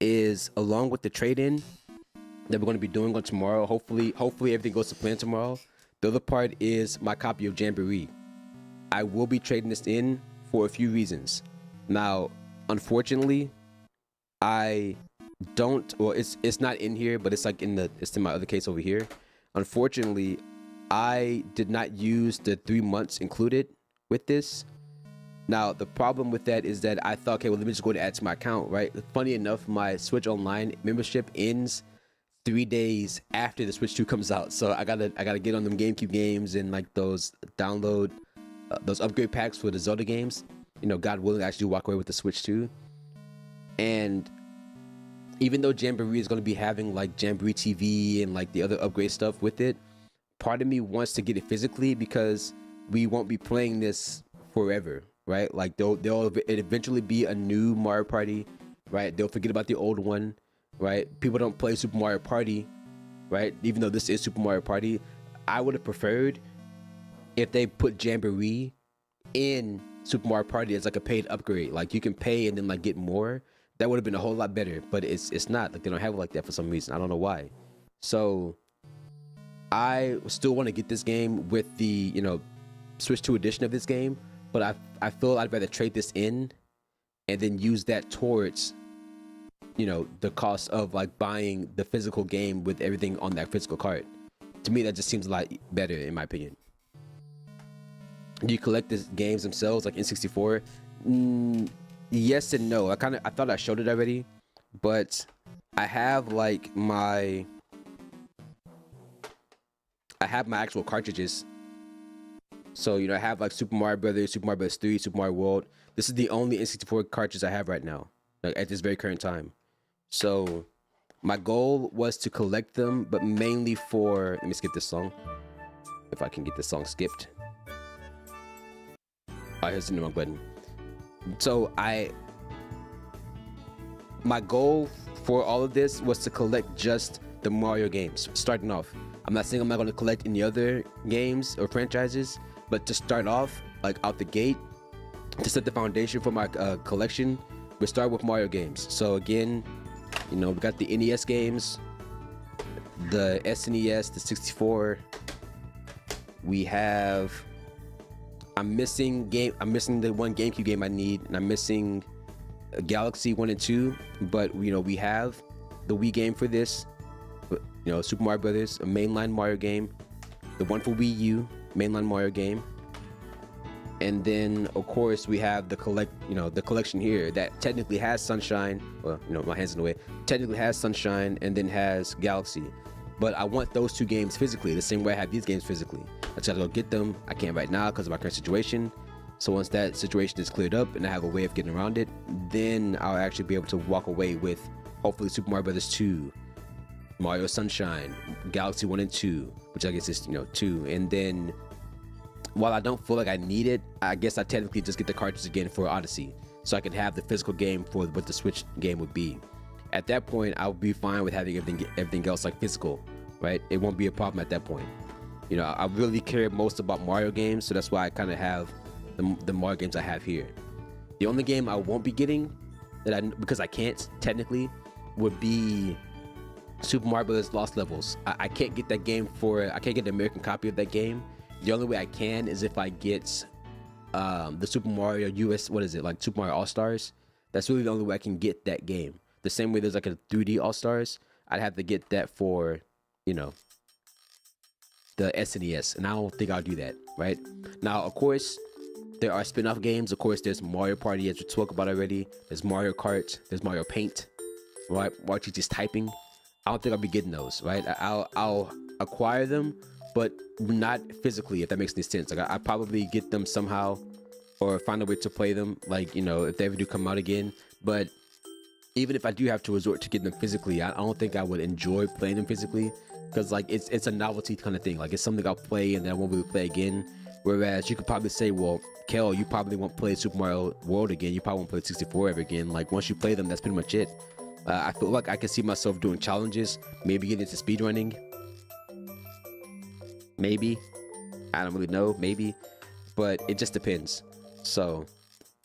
is, along with the trade-in that we're going to be doing on tomorrow, hopefully everything goes to plan tomorrow, the other part is my copy of Jamboree. I will be trading this in for a few reasons. Now, unfortunately, I don't, well, it's not in here, but it's like it's in my other case over here. Unfortunately, I did not use the 3 months included with this. Now, the problem with that is that I thought, okay, well, let me just go to add to my account, right? Funny enough, my Switch Online membership ends 3 days after the Switch 2 comes out. So I gotta get on them GameCube games and like those download, those upgrade packs for the Zelda games. God willing, I actually walk away with the Switch 2. And even though Jamboree is going to be having like Jamboree TV and like the other upgrade stuff with it, part of me wants to get it physically, because we won't be playing this forever, right? Like there'll eventually be a new Mario Party, right? They'll forget about the old one, right? People don't play Super Mario Party, right? Even though this is Super Mario Party, I would have preferred if they put Jamboree in Super Mario Party as like a paid upgrade. Like you can pay and then like get more. That would have been a whole lot better, but it's not. Like they don't have it like that for some reason. I don't know why. So I still want to get this game with the Switch 2 edition of this game, but I feel I'd rather trade this in and then use that towards the cost of like buying the physical game with everything on that physical card. To me, that just seems a lot better in my opinion. Do you collect the games themselves like N64? Yes and no. I thought I showed it already, but I have like I have my actual cartridges. So I have like Super Mario Brothers, Super Mario Bros. 3, Super Mario World. This is the only N64 cartridge I have right now, like at this very current time. So my goal was to collect them, but mainly for, let me skip this song, if I can get this song skipped. Oh, here's the wrong button. So my goal for all of this was to collect just the Mario games, starting off. I'm not saying I'm not going to collect any other games or franchises, but to start off, like out the gate, to set the foundation for my collection, we start with Mario games. So again, we got the NES games. the SNES, the 64. We have. I'm missing the one GameCube game I need, and I'm missing Galaxy 1 and 2. But we have the Wii game for this. Super Mario Brothers, a mainline Mario game. The one for Wii U, mainline Mario game. And then of course we have the collection here that technically has Sunshine. Well, my hand's in the way. Technically has Sunshine and then has Galaxy. But I want those two games physically, the same way I have these games physically. I just gotta go get them. I can't right now because of my current situation. So once that situation is cleared up and I have a way of getting around it, then I'll actually be able to walk away with hopefully Super Mario Brothers 2, Mario Sunshine, Galaxy 1 and 2, which I guess is 2. And then while I don't feel like I need it, I guess I technically just get the cartridge again for Odyssey, so I can have the physical game for what the Switch game would be. At that point, I'll be fine with having everything else like physical, right? It won't be a problem at that point. I really care most about Mario games, so that's why I kind of have the Mario games I have here. The only game I won't be getting because I can't technically would be Super Mario Bros. Lost Levels. I can't get that game I can't get the American copy of that game. The only way I can is if I get the Super Mario US, like Super Mario All-Stars. That's really the only way I can get that game. The same way there's like a 3D All-Stars, I'd have to get that for, the SNES, and I don't think I'll do that, right? Now, of course, there are spin-off games. Of course, there's Mario Party, as we spoke about already. There's Mario Kart. There's Mario Paint. Right? Watch you just typing. I don't think I'll be getting those, right? I'll acquire them, but not physically, if that makes any sense. Like I probably get them somehow, or find a way to play them, like if they ever do come out again. But even if I do have to resort to getting them physically, I don't think I would enjoy playing them physically, because like it's a novelty kind of thing. Like it's something I'll play and then I won't be able to play again. Whereas you could probably say, well, Kel, you probably won't play Super Mario World again. You probably won't play 64 ever again. Like once you play them, that's pretty much it. I feel like I can see myself doing challenges, maybe getting into speedrunning. Maybe. I don't really know. Maybe. But it just depends. So,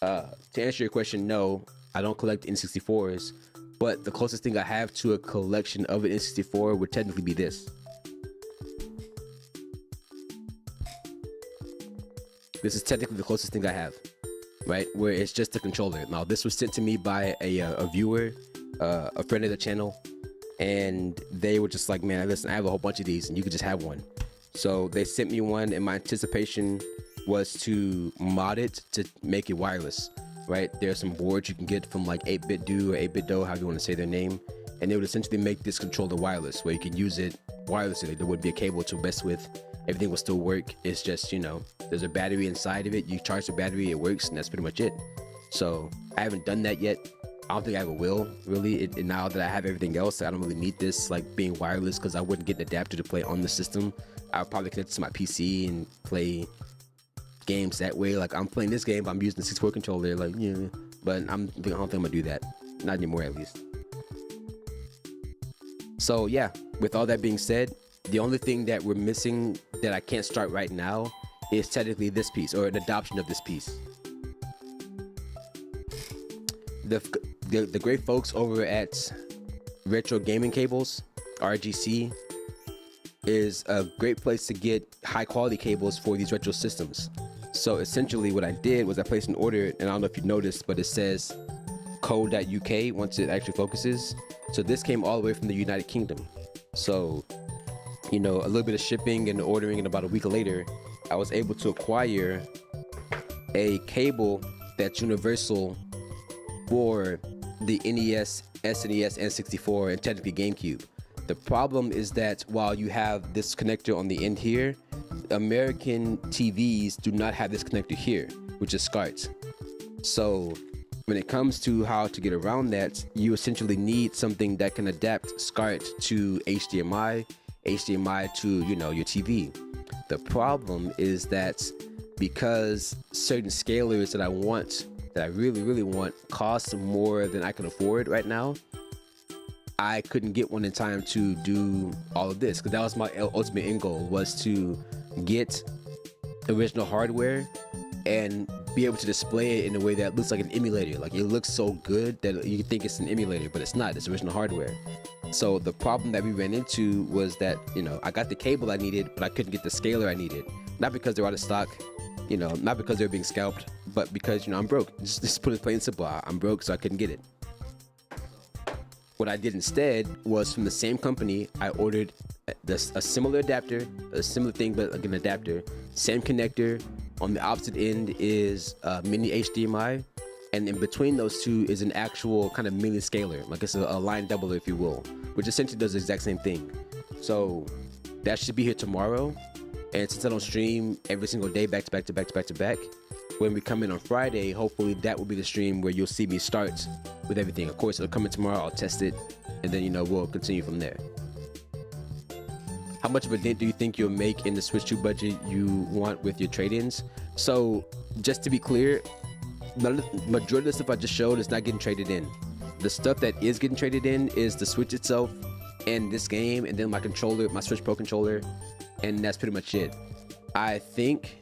to answer your question, no, I don't collect N64s. But the closest thing I have to a collection of an N64 would technically be this. This is technically the closest thing I have, right? Where it's just a controller. Now, this was sent to me by a viewer, a friend of the channel, and they were just like, man, listen, I have a whole bunch of these and you could just have one. So they sent me one, and my anticipation was to mod it to make it wireless, right? There's some boards you can get from like 8BitDo or 8BitDo, however you want to say their name, and they would essentially make this controller wireless, where you can use it wirelessly. There would be a cable to mess with. Everything will still work. It's just, there's a battery inside of it. You charge the battery, it works, and that's pretty much it. So I haven't done that yet. I don't think I ever will, really. Now that I have everything else, I don't really need this like being wireless, because I wouldn't get an adapter to play on the system. I'll probably connect it to my PC and play games that way. Like I'm playing this game, but I'm using the 64 controller, like, but I don't think I'm gonna do that. Not anymore, at least. So yeah, with all that being said, the only thing that we're missing that I can't start right now is technically this piece, or an adoption of this piece. The great folks over at Retro Gaming Cables, RGC, is a great place to get high quality cables for these retro systems. So essentially what I did was I placed an order, and I don't know if you noticed, but it says co.uk once it actually focuses. So this came all the way from the United Kingdom. So, a little bit of shipping and ordering, and about a week later, I was able to acquire a cable that's universal for the NES, SNES, and 64, and technically GameCube. The problem is that while you have this connector on the end here, American TVs do not have this connector here, which is SCART. So when it comes to how to get around that, you essentially need something that can adapt SCART to HDMI, HDMI to, your TV. The problem is that because certain scalers that I really, really want, cost more than I can afford right now, I couldn't get one in time to do all of this, because that was my ultimate end goal, was to get original hardware and be able to display it in a way that looks like an emulator. Like it looks so good that you think it's an emulator, but it's not. It's original hardware. So the problem that we ran into was that, you know, I got the cable I needed, but I couldn't get the scaler I needed. Not because they're out of stock, you know, not because they're being scalped, but because, you know, I'm broke. Just put it plain and simple. I'm broke, so I couldn't get it. What I did instead was, from the same company, I ordered a similar adapter, a similar thing, but like an adapter, same connector. On the opposite end is mini HDMI, and in between those two is an actual kind of mini scaler, like it's a line doubler, if you will, which essentially does the exact same thing. So that should be here tomorrow. And since I don't stream every single day back to back to back to back to back, when we come in on Friday, hopefully that will be the stream where you'll see me start with everything. Of course, it'll come in tomorrow, I'll test it, and then, you know, we'll continue from there. How much of a dent do you think you'll make in the Switch 2 budget you want with your trade-ins? So just to be clear, the majority of the stuff I just showed is not getting traded in. The stuff that is getting traded in is the Switch itself and this game, and then my controller, my Switch Pro controller, and that's pretty much it. I think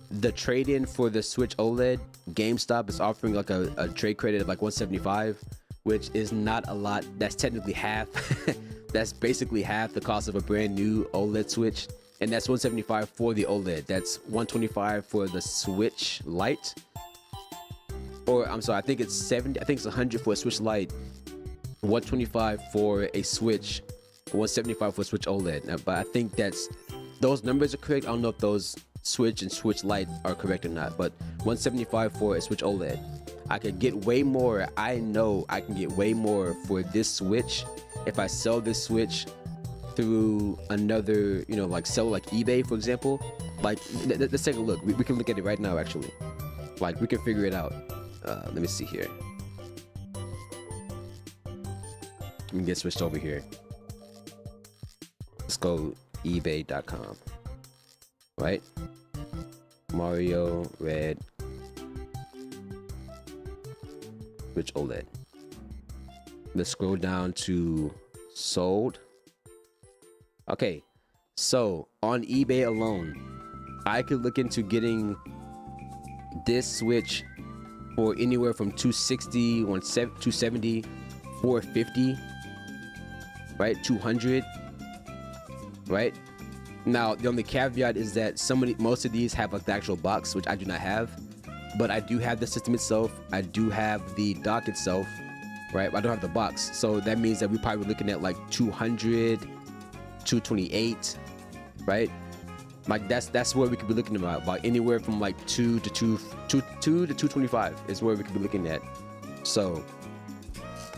the trade-in for the Switch OLED, GameStop is offering like a trade credit of like $175, which is not a lot. That's technically half. That's basically half the cost of a brand new OLED Switch, and that's $175 for the OLED. That's $125 for the Switch Lite, or I'm sorry, I think it's $70. I think it's $100 for a Switch Lite, $125 for a Switch, $175 for a Switch OLED. Now, but I think those numbers are correct. I don't know if those Switch and Switch Lite are correct or not, but $175 for a Switch OLED. I could get way more. I know I can get way more for this Switch if I sell this Switch through another, you know, like sell like eBay, for example. Like, let's take a look. We can look at it right now, actually. Like, we can figure it out. Let me see here. Let me get switched over here. Let's go ebay.com. Right? Mario Red Switch OLED. Let's scroll down to sold. Okay, so on eBay alone, I could look into getting this Switch for anywhere from $260, $270, $450, right? $200, right? Now the only caveat is that most of these have like the actual box, which I do not have, but I do have the system itself. I do have the dock itself, right? I don't have the box, so that means that we're probably looking at like 200, 228, right? Like that's where we could be looking about anywhere from like 2 to 225 is where we could be looking at. So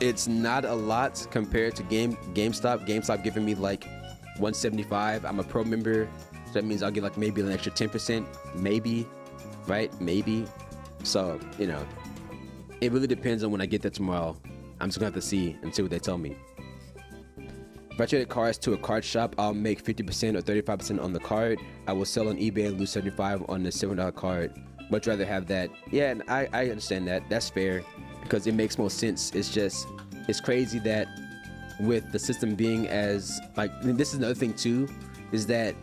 it's not a lot compared to GameStop. GameStop giving me like 175. I'm a pro member, so that means I'll get like maybe an extra 10%, maybe, right? Maybe. So, you know, it really depends on when I get there tomorrow. I'm just gonna have to see and see what they tell me. If I traded cards to a card shop, I'll make 50% or 35% on the card. I will sell on eBay and lose 75 on the $7 card. Much rather have that. Yeah, and I understand that. That's fair because it makes more sense. It's crazy that with the system being as like, and this is another thing too, is that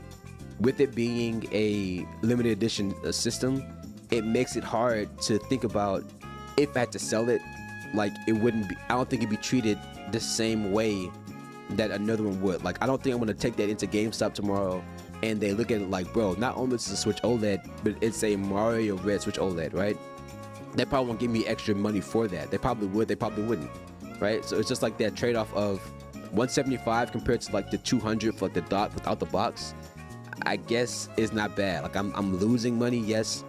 with it being a limited edition system, it makes it hard to think about if I had to sell it. Like, it wouldn't be, I don't think it'd be treated the same way that another one would. Like, I don't think I'm gonna take that into GameStop tomorrow and they look at it like, bro, not only is it a Switch OLED, but it's a Mario Red Switch OLED, right? They probably won't give me extra money for that. They probably would, they probably wouldn't, right? So it's just like that trade-off of 175 compared to like the 200 for like the dock without the box. I guess is not bad. Like, I'm losing money, yes.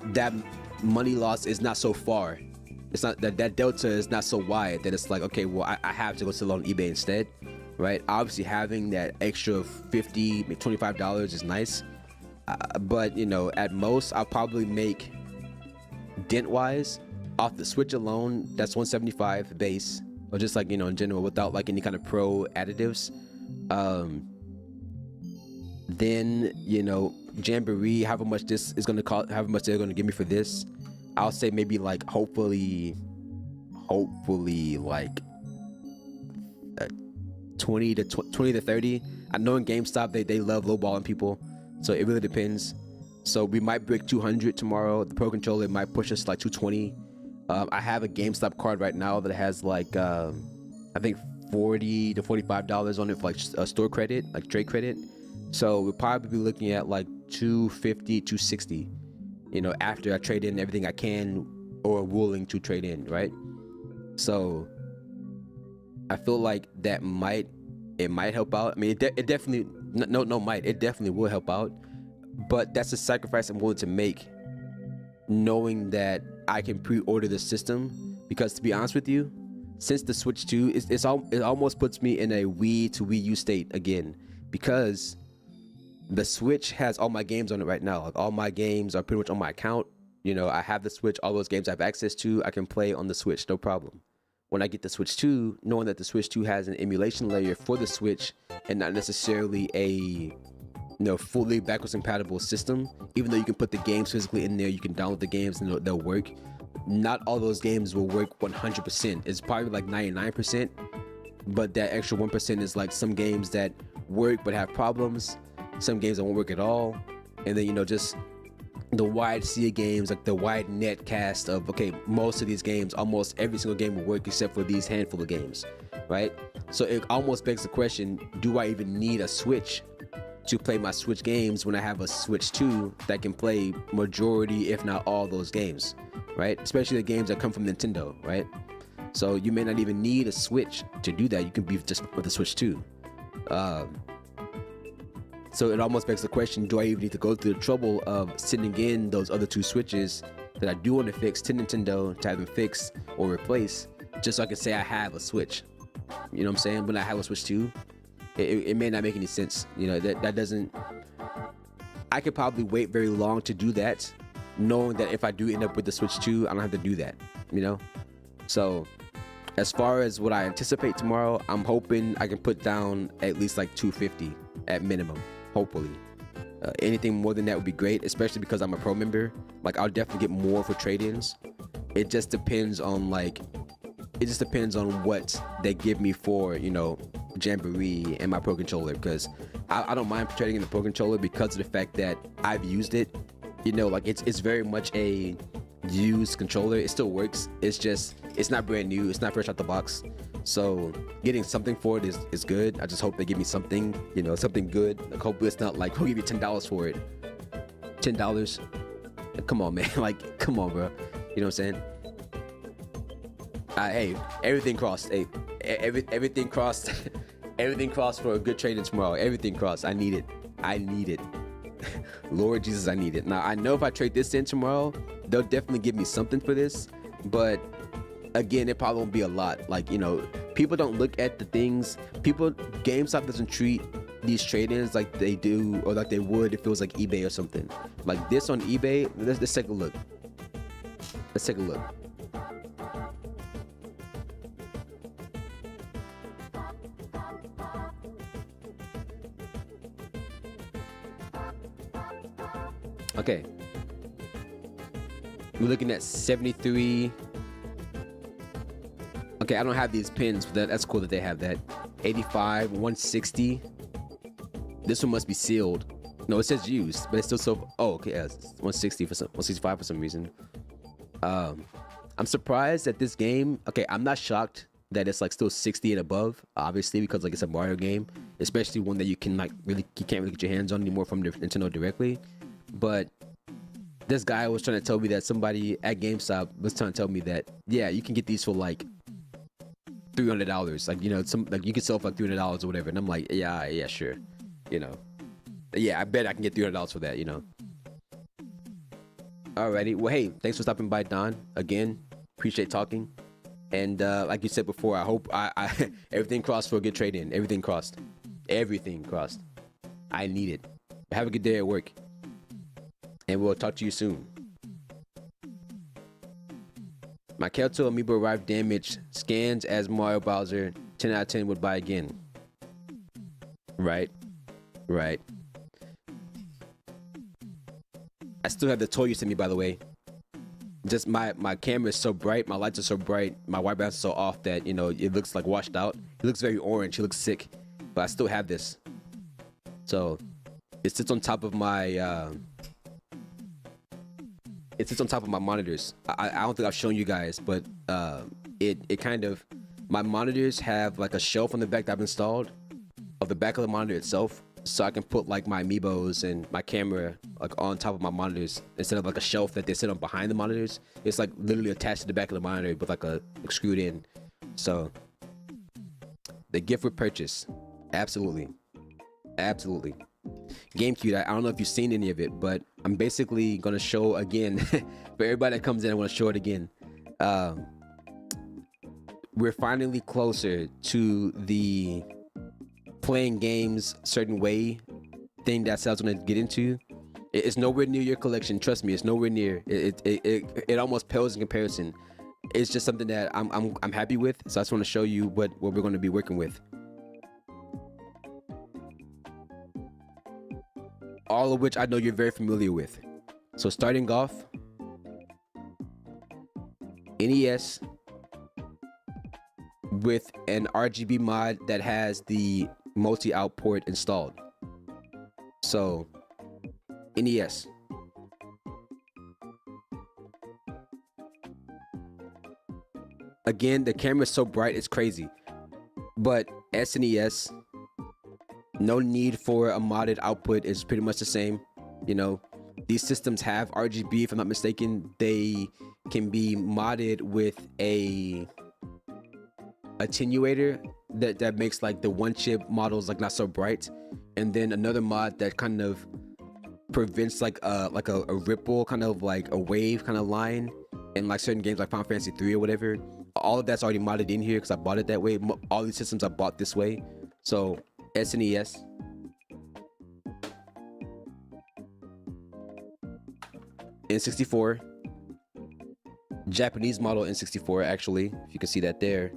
That money loss is not so far. It's not that delta is not so wide that it's like, okay, well, I have to go sell on eBay instead, right? Obviously, having that extra $50, $25 is nice, but you know, at most, I'll probably make dent-wise off the Switch alone. That's 175 base, or just like, you know, in general, without like any kind of pro additives. Then, you know, Jamboree, however much this is gonna cost, however much they're gonna give me for this, I'll say maybe like hopefully like 20 to 30. I know in GameStop they love lowballing people, so it really depends. So we might break 200 tomorrow. The Pro Controller might push us like 220. I have a GameStop card right now that has like I think $40 to $45 on it for like a store credit, like trade credit. So we'll probably be looking at like 250, 260. After I trade in everything I can or willing to trade in, right? So I feel like that might help out. I mean, it definitely it definitely will help out. But that's a sacrifice I'm willing to make, knowing that I can pre-order the system. Because to be honest with you, since the Switch 2, it almost puts me in a Wii to Wii U state again, because the Switch has all my games on it right now. Like, all my games are pretty much on my account. I have the Switch. All those games I have access to, I can play on the Switch, no problem. When I get the Switch 2, knowing that the Switch 2 has an emulation layer for the Switch and not necessarily a fully backwards compatible system, even though you can put the games physically in there, you can download the games and they'll work. Not all those games will work 100%. It's probably like 99%, but that extra 1% is like some games that work but have problems, some games that won't work at all, and then just the wide sea of games, like the wide net cast of, okay, most of these games, almost every single game will work except for these handful of games, right? So it almost begs the question, do I even need a Switch to play my Switch games when I have a Switch 2 that can play majority, if not all, those games, right? Especially the games that come from Nintendo, right? So you may not even need a Switch to do that. You can be just with the Switch 2. So it almost begs the question, do I even need to go through the trouble of sending in those other 2 Switches that I do want to fix to Nintendo to have them fix or replace, just so I can say I have a Switch? You know what I'm saying? When I have a Switch 2, it may not make any sense. That doesn't... I could probably wait very long to do that, knowing that if I do end up with the Switch 2, I don't have to do that, So as far as what I anticipate tomorrow, I'm hoping I can put down at least like 250 at minimum, hopefully. Anything more than that would be great, especially because I'm a pro member. Like, I'll definitely get more for trade-ins. It just depends on what they give me for, Jamboree and my Pro Controller, because I don't mind trading in the Pro Controller because of the fact that I've used it. Like, it's very much a used controller. It still works. It's not brand new. It's not fresh out the box. So getting something for it is good. I just hope they give me something, something good. Like, hopefully it's not like, we'll give you $10 for it. $10? Come on, man. Like, come on, bro. You know what I'm saying? Hey, everything crossed. Hey, everything crossed. Everything crossed for a good trade-in tomorrow. Everything crossed. I need it. Lord Jesus, I need it. Now, I know if I trade this in tomorrow, they'll definitely give me something for this, but again, it probably won't be a lot. Like, people don't look at the things. GameStop doesn't treat these trade-ins like they do, or like they would if it was like eBay or something. Like this on eBay, let's take a look. Let's take a look. Okay, we're looking at 73. Okay, I don't have these pins, but that's cool that they have that. 85, 160. This one must be sealed. No, it says used, but it's still so. Oh, okay, yeah, 160 for some, 165 for some reason. I'm surprised that this game. Okay, I'm not shocked that it's like still 60 and above, obviously, because like it's a Mario game, especially one that you can't really get your hands on anymore from Nintendo directly. But this guy was trying to tell me that somebody at GameStop was trying to tell me that, yeah, you can get these for like $300. Like, you can sell for like $300 or whatever. And I'm like, yeah, sure. Yeah, I bet I can get $300 for that, Alrighty. Well, hey, thanks for stopping by, Don. Again, appreciate talking. And like you said before, I hope I everything crossed for a good trade-in. Everything crossed. I need it. Have a good day at work. And we'll talk to you soon. My Kelto amiibo arrived damaged. Scans as Mario Bowser. 10 out of 10 would buy again. Right. I still have the toy you sent me, by the way. Just my camera is so bright. My lights are so bright. My white balance is so off that, it looks like washed out. It looks very orange. It looks sick. But I still have this. So it sits on top of my... It sits on top of my monitors. I don't think I've shown you guys, but it kind of my monitors have like a shelf on the back that I've installed of the back of the monitor itself, so I can put like my amiibos and my camera like on top of my monitors instead of like a shelf that they sit on behind the monitors. It's like literally attached to the back of the monitor with like a screwed in. So the gift with purchase, absolutely. GameCube, I don't know if you've seen any of it, but I'm basically gonna show again for everybody that comes in. I want to show it again. We're finally closer to the playing games certain way thing that Sal's gonna get into. It's nowhere near your collection, trust me. It's nowhere near. It almost pales in comparison. It's just something that I'm happy with, so I just want to show you what we're going to be working with. All of which I know you're very familiar with. So starting off, NES with an RGB mod that has the multi-out port installed. So NES. Again, the camera is so bright, it's crazy. But SNES, no need for a modded output, is pretty much the same. You know, these systems have RGB, if I'm not mistaken. They can be modded with a attenuator that makes like the one chip models like not so bright, and then another mod that kind of prevents like a ripple, kind of like a wave kind of line in like certain games like Final Fantasy 3 or whatever. All of that's already modded in here because I bought it that way. All these systems I bought this way. So SNES, N64, Japanese model N64 actually, if you can see that there.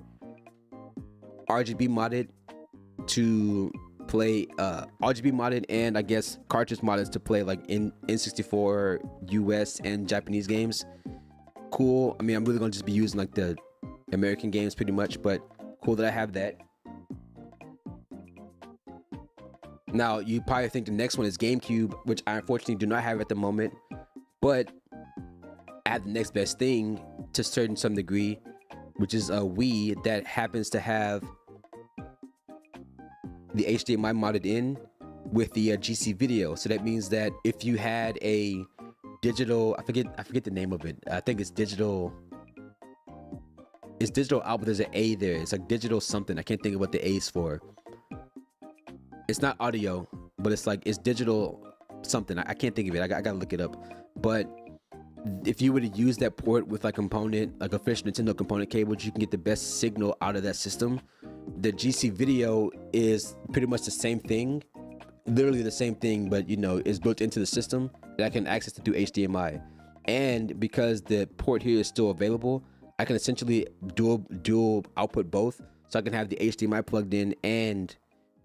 RGB modded to play RGB modded, and I guess cartridge modded to play like in N64 US and Japanese games. Cool. I mean, I'm really gonna just be using like the American games pretty much, but cool that I have that. Now you probably think the next one is GameCube, which I unfortunately do not have at the moment, but I have the next best thing to some degree, which is a Wii that happens to have the HDMI modded in with the GC video. So that means that if you had a digital, I forget the name of it. I think it's digital. It's digital out, but there's an A there. It's like digital something. I can't think of what the A is for. It's not audio, but it's like it's digital something. I can't think of it. I gotta look it up. But if you were to use that port with like component, like official Nintendo component cables, you can get the best signal out of that system. The GC video is pretty much the same thing, literally the same thing, but you know, it's built into the system that I can access it through HDMI. And because the port here is still available, I can essentially dual output both, so I can have the HDMI plugged in and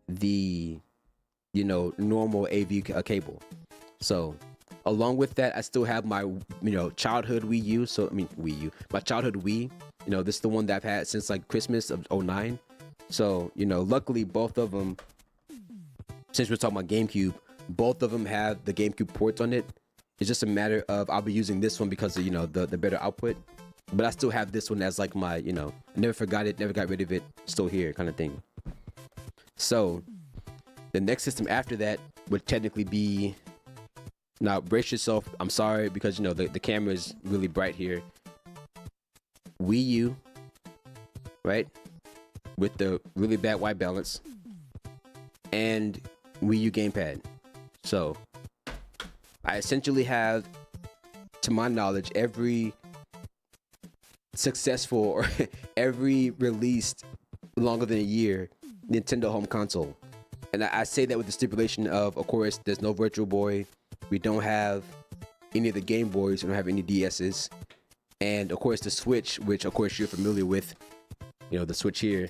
the, you know, normal AV cable. So along with that, I still have my, you know, childhood Wii U. So I mean Wii U, my childhood Wii. You know, this is the one that I've had since like Christmas of '09. So you know, luckily both of them, since we're talking about GameCube, both of them have the GameCube ports on it. It's just a matter of I'll be using this one because of, you know, the better output. But I still have this one as like my, you know, I never forgot it, never got rid of it, still here kind of thing. So the next system after that would technically be, now brace yourself, I'm sorry because you know the camera is really bright here. Wii U, right, with the really bad white balance, and Wii U gamepad. So I essentially have, to my knowledge, every successful or every released longer than a year Nintendo home console. And I say that with the stipulation of course, there's no Virtual Boy. We don't have any of the Game Boys. We don't have any DS's. And of course, the Switch, which of course you're familiar with, you know, the Switch here.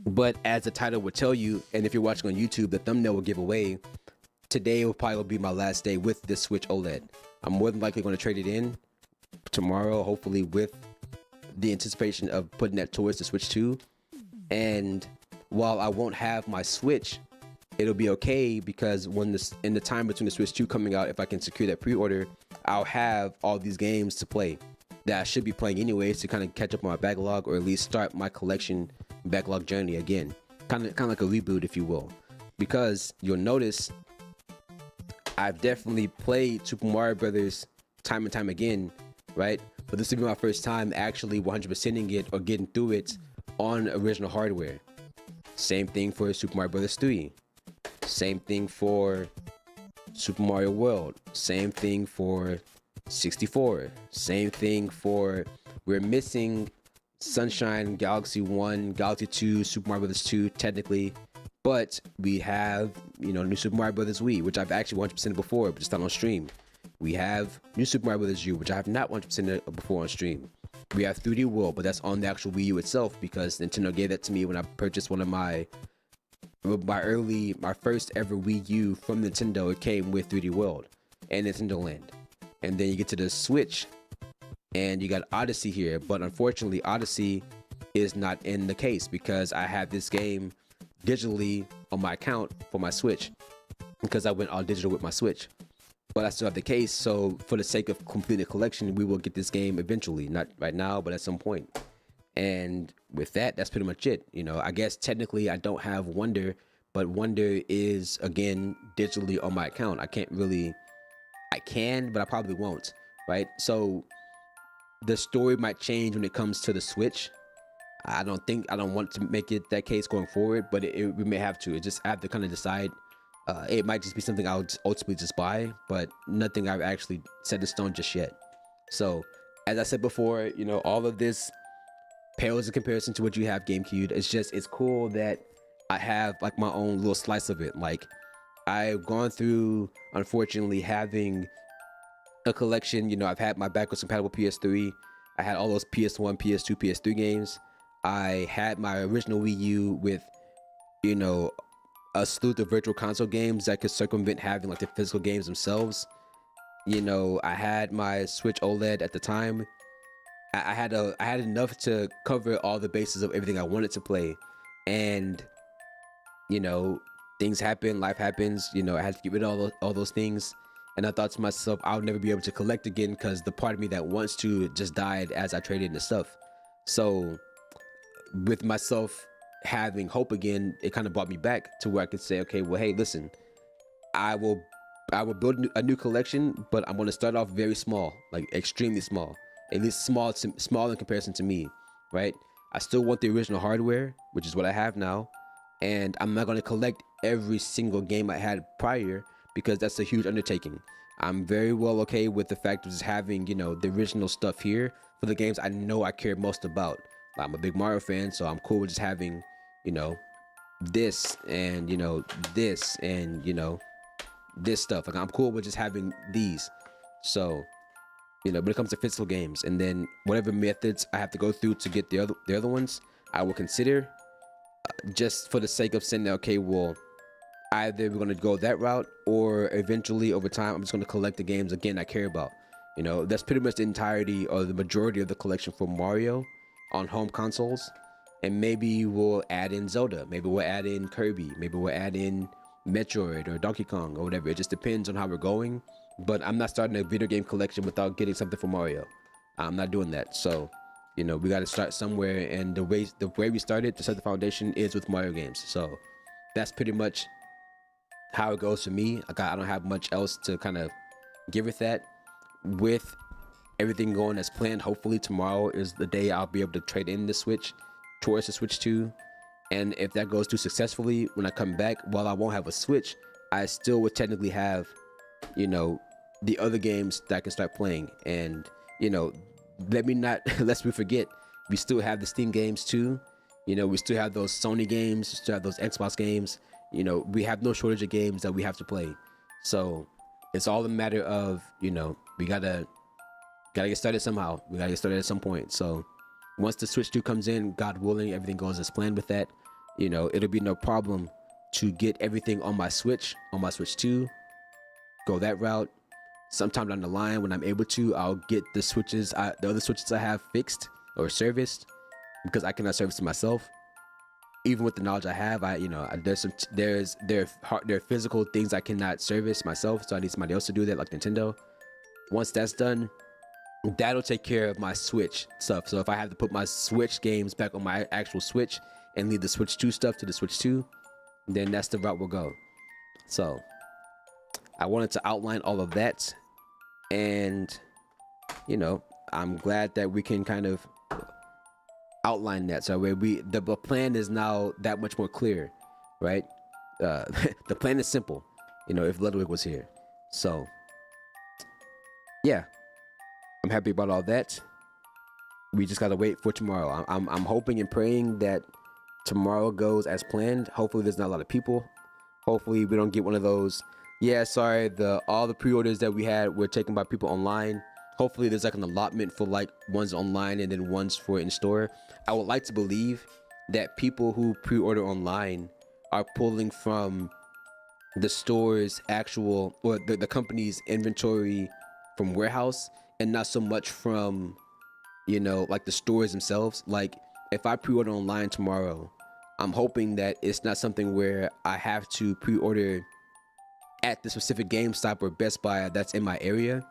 But as the title would tell you, and if you're watching on YouTube, the thumbnail will give away, today will probably be my last day with this Switch OLED. I'm more than likely going to trade it in tomorrow, hopefully, with the anticipation of putting that towards the Switch 2. And while I won't have my Switch, it'll be okay because when in the time between the Switch 2 coming out, if I can secure that pre-order, I'll have all these games to play. that I should be playing anyways to kind of catch up on my backlog, or at least start my collection backlog journey again. Kind of like a reboot, if you will. Because you'll notice I've definitely played Super Mario Brothers time and time again, right? But this will be my first time actually 100%ing it or getting through it on original hardware. Same thing for Super Mario Brothers 3. Same thing for Super Mario World. Same thing for 64. Same thing for, we're missing Sunshine, Galaxy 1, Galaxy 2, Super Mario Brothers 2 technically, but we have, New Super Mario Brothers Wii, which I've actually 100% before, but just not on stream. We have New Super Mario Brothers U, which I have not 100% before on stream. We have 3D World, but that's on the actual Wii U itself because Nintendo gave that to me when I purchased one of my first ever Wii U from Nintendo. It came with 3D World and Nintendo Land. And then you get to the Switch and you got Odyssey here, but unfortunately Odyssey is not in the case because I have this game digitally on my account for my Switch because I went all digital with my Switch. But I still have the case, so for the sake of completing the collection, we will get this game eventually. Not right now, but at some point. And with that, that's pretty much it. I guess technically I don't have Wonder, but Wonder is, again, digitally on my account. I can, but I probably won't, right? So the story might change when it comes to the Switch. I don't want to make it that case going forward, but we may have to. I have to kind of decide. It might just be something I'll ultimately just buy, but nothing I've actually set in stone just yet. So, as I said before, all of this pales in comparison to what you have GameCube. It's cool that I have like my own little slice of it. Like, I've gone through, unfortunately, having a collection. I've had my backwards compatible PS3. I had all those PS1, PS2, PS3 games. I had my original Wii U with, a slew of virtual console games that could circumvent having like the physical games themselves. I had my Switch OLED at the time. I had enough to cover all the bases of everything I wanted to play, and things happen, life happens. I had to get rid of all those things, and I thought to myself, I'll never be able to collect again because the part of me that wants to just died as I traded in the stuff. So with myself having hope again, it kind of brought me back to where I could say, okay, well, hey, listen, I will build a new collection, but I'm going to start off very small, like extremely small, at least small in comparison to me, right? I still want the original hardware, which is what I have now, and I'm not going to collect every single game I had prior because that's a huge undertaking. I'm very well okay with the fact of just having, the original stuff here for the games I know I care most about. I'm a big Mario fan, so I'm cool with just having, this and, this and, this stuff. Like, I'm cool with just having these. So, when it comes to physical games, and then whatever methods I have to go through to get the other ones, I will consider, just for the sake of saying that, okay, well, either we're going to go that route, or eventually over time, I'm just going to collect the games again I care about. That's pretty much the entirety or the majority of the collection for Mario on home consoles. And maybe we'll add in Zelda, maybe we'll add in Kirby, maybe we'll add in Metroid or Donkey Kong or whatever. It just depends on how we're going. But I'm not starting a video game collection without getting something for Mario. I'm not doing that. So, we got to start somewhere, and the way we started to set the foundation is with Mario games. So that's pretty much how it goes for me. I don't have much else to kind of give with that. With everything going as planned, hopefully tomorrow is the day I'll be able to trade in the Switch towards the Switch 2. And if that goes through successfully, when I come back, while I won't have a Switch, I still would technically have, the other games that I can start playing. And, lest we forget, we still have the Steam games too. We still have those Sony games, we still have those Xbox games. We have no shortage of games that we have to play. So it's all a matter of, we gotta get started somehow. We gotta get started at some point. So once the Switch 2 comes in, God willing, everything goes as planned with that, it'll be no problem to get everything on my Switch 2, go that route. Sometime down the line, when I'm able to, I'll get the other switches I have fixed or serviced, because I cannot service it myself. Even with the knowledge I have, there are physical things I cannot service myself, so I need somebody else to do that, like Nintendo. Once that's done, that'll take care of my Switch stuff. So if I have to put my Switch games back on my actual Switch and leave the Switch 2 stuff to the Switch 2, then that's the route we'll go. So I wanted to outline all of that, and you know, I'm glad that we can kind of outline that. So where the plan is now that much more clear, right? The plan is simple, you know, if Ludwig was here. So yeah, I'm happy about all that. We just gotta wait for tomorrow. I'm hoping and praying that tomorrow goes as planned. Hopefully there's not a lot of people. Hopefully we don't get one of those, yeah, sorry, all the pre-orders that we had were taken by people online. Hopefully there's like an allotment for like ones online and then ones for in store. I would like to believe that people who pre-order online are pulling from the store's actual, or the company's inventory from warehouse, and not so much from, you know, like the stores themselves. Like if I pre-order online tomorrow, I'm hoping that it's not something where I have to pre-order at the specific GameStop or Best Buy that's in my area.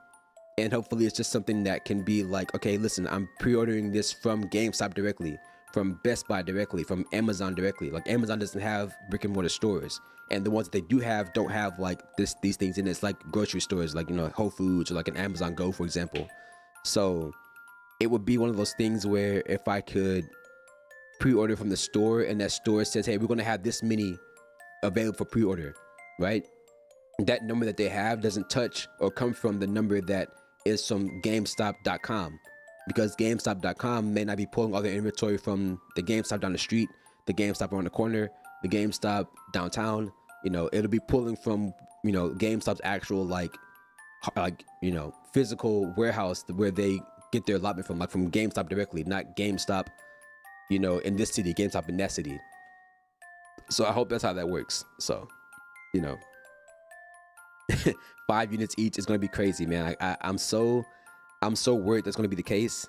And hopefully it's just something that can be like, okay, listen, I'm pre-ordering this from GameStop directly, from Best Buy directly, from Amazon directly. Like Amazon doesn't have brick and mortar stores, and the ones that they do have don't have like these things in it. It's like grocery stores, like, you know, Whole Foods or like an Amazon Go, for example. So it would be one of those things where if I could pre-order from the store and that store says, hey, we're going to have this many available for pre-order, right? That number that they have doesn't touch or come from the number that is from GameStop.com, because GameStop.com may not be pulling all their inventory from the GameStop down the street, the GameStop around the corner, the GameStop downtown. You know, it'll be pulling from, you know, GameStop's actual like you know, physical warehouse where they get their allotment from, like from GameStop directly, not GameStop, you know, in this city, GameStop in that city. So I hope that's how that works. So, you know, 5 units each is going to be crazy, man. I'm so worried that's going to be the case,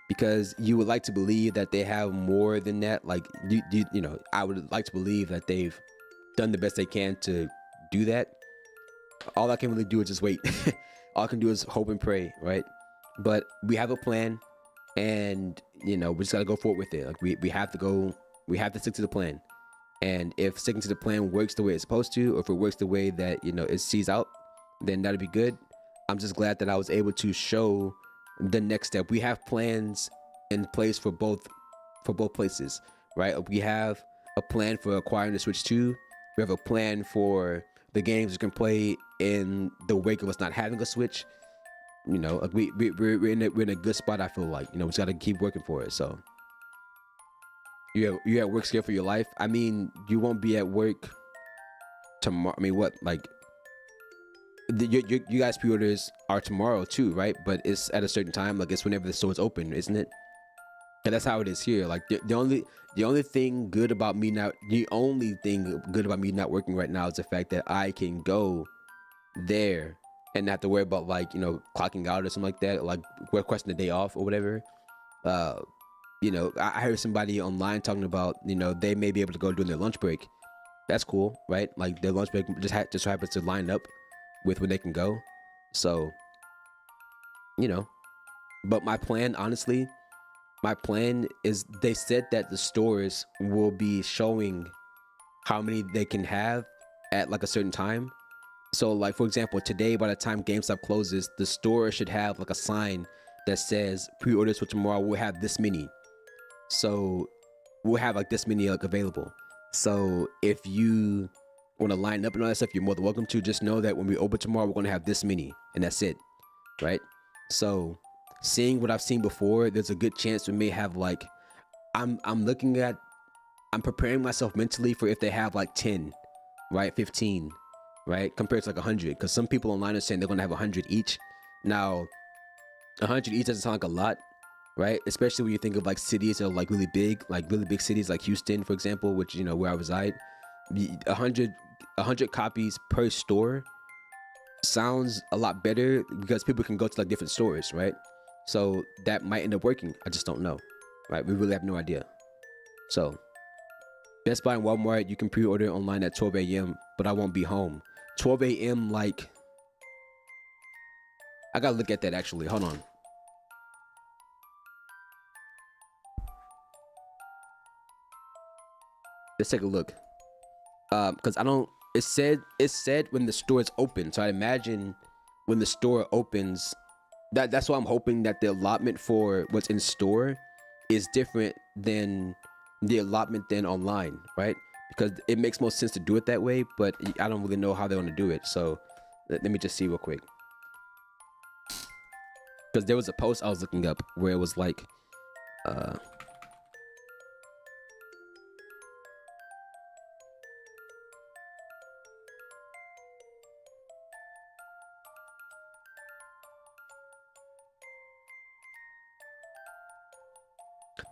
because you would like to believe that they have more than that. Like you know, I would like to believe that they've done the best they can to do that. All I can really do is just wait. All I can do is hope and pray, right? But we have a plan, and you know, we just got to go forward with it. Like we have to stick to the plan. And if sticking to the plan works the way it's supposed to, or if it works the way that, you know, it sees out, then that'll be good. I'm just glad that I was able to show the next step. We have plans in place for both places, right? We have a plan for acquiring the Switch 2. We have a plan for the games you can play in the wake of us not having a Switch. You know, like we're in a good spot. I feel like, you know, we just got to keep working for it. So you at work scared for your life? I mean, you won't be at work tomorrow. I mean, what, like you guys pre-orders are tomorrow too, right? But it's at a certain time. Like it's whenever the store's open, isn't it? And that's how it is here. Like the only thing good about me not working right now is the fact that I can go there and not have to worry about, like, you know, clocking out or something like that, like requesting a day off or whatever. You know, I heard somebody online talking about, you know, they may be able to go during their lunch break. That's cool, right? Like their lunch break just happens to line up with when they can go. So, you know, but my plan, honestly, is they said that the stores will be showing how many they can have at like a certain time. So like, for example, today, by the time GameStop closes, the store should have like a sign that says pre-orders for tomorrow will have this many. So we'll have like this many like available. So if you want to line up and all that stuff, you're more than welcome to. Just know that when we open tomorrow, we're going to have this many, and that's it, right? So seeing what I've seen before, there's a good chance we may have like, I'm preparing myself mentally for if they have like 10, right, 15, right, compared to like 100, because some people online are saying they're going to have 100 each. Now 100 each doesn't sound like a lot, right? Especially when you think of like cities that are like really big cities like Houston, for example, which, you know, where I reside. 100 copies per store sounds a lot better, because people can go to like different stores, right? So that might end up working. I just don't know, right? We really have no idea. So Best Buy and Walmart, you can pre-order online at 12 a.m., but I won't be home. 12 a.m. like, I gotta look at that actually. Hold on. Let's take a look. Because I don't. It said when the store is open, so I imagine when the store opens, that's why I'm hoping that the allotment for what's in store is different than the allotment than online, right? Because it makes most sense to do it that way, but I don't really know how they're gonna do it. So let me just see real quick. Because there was a post I was looking up where it was like,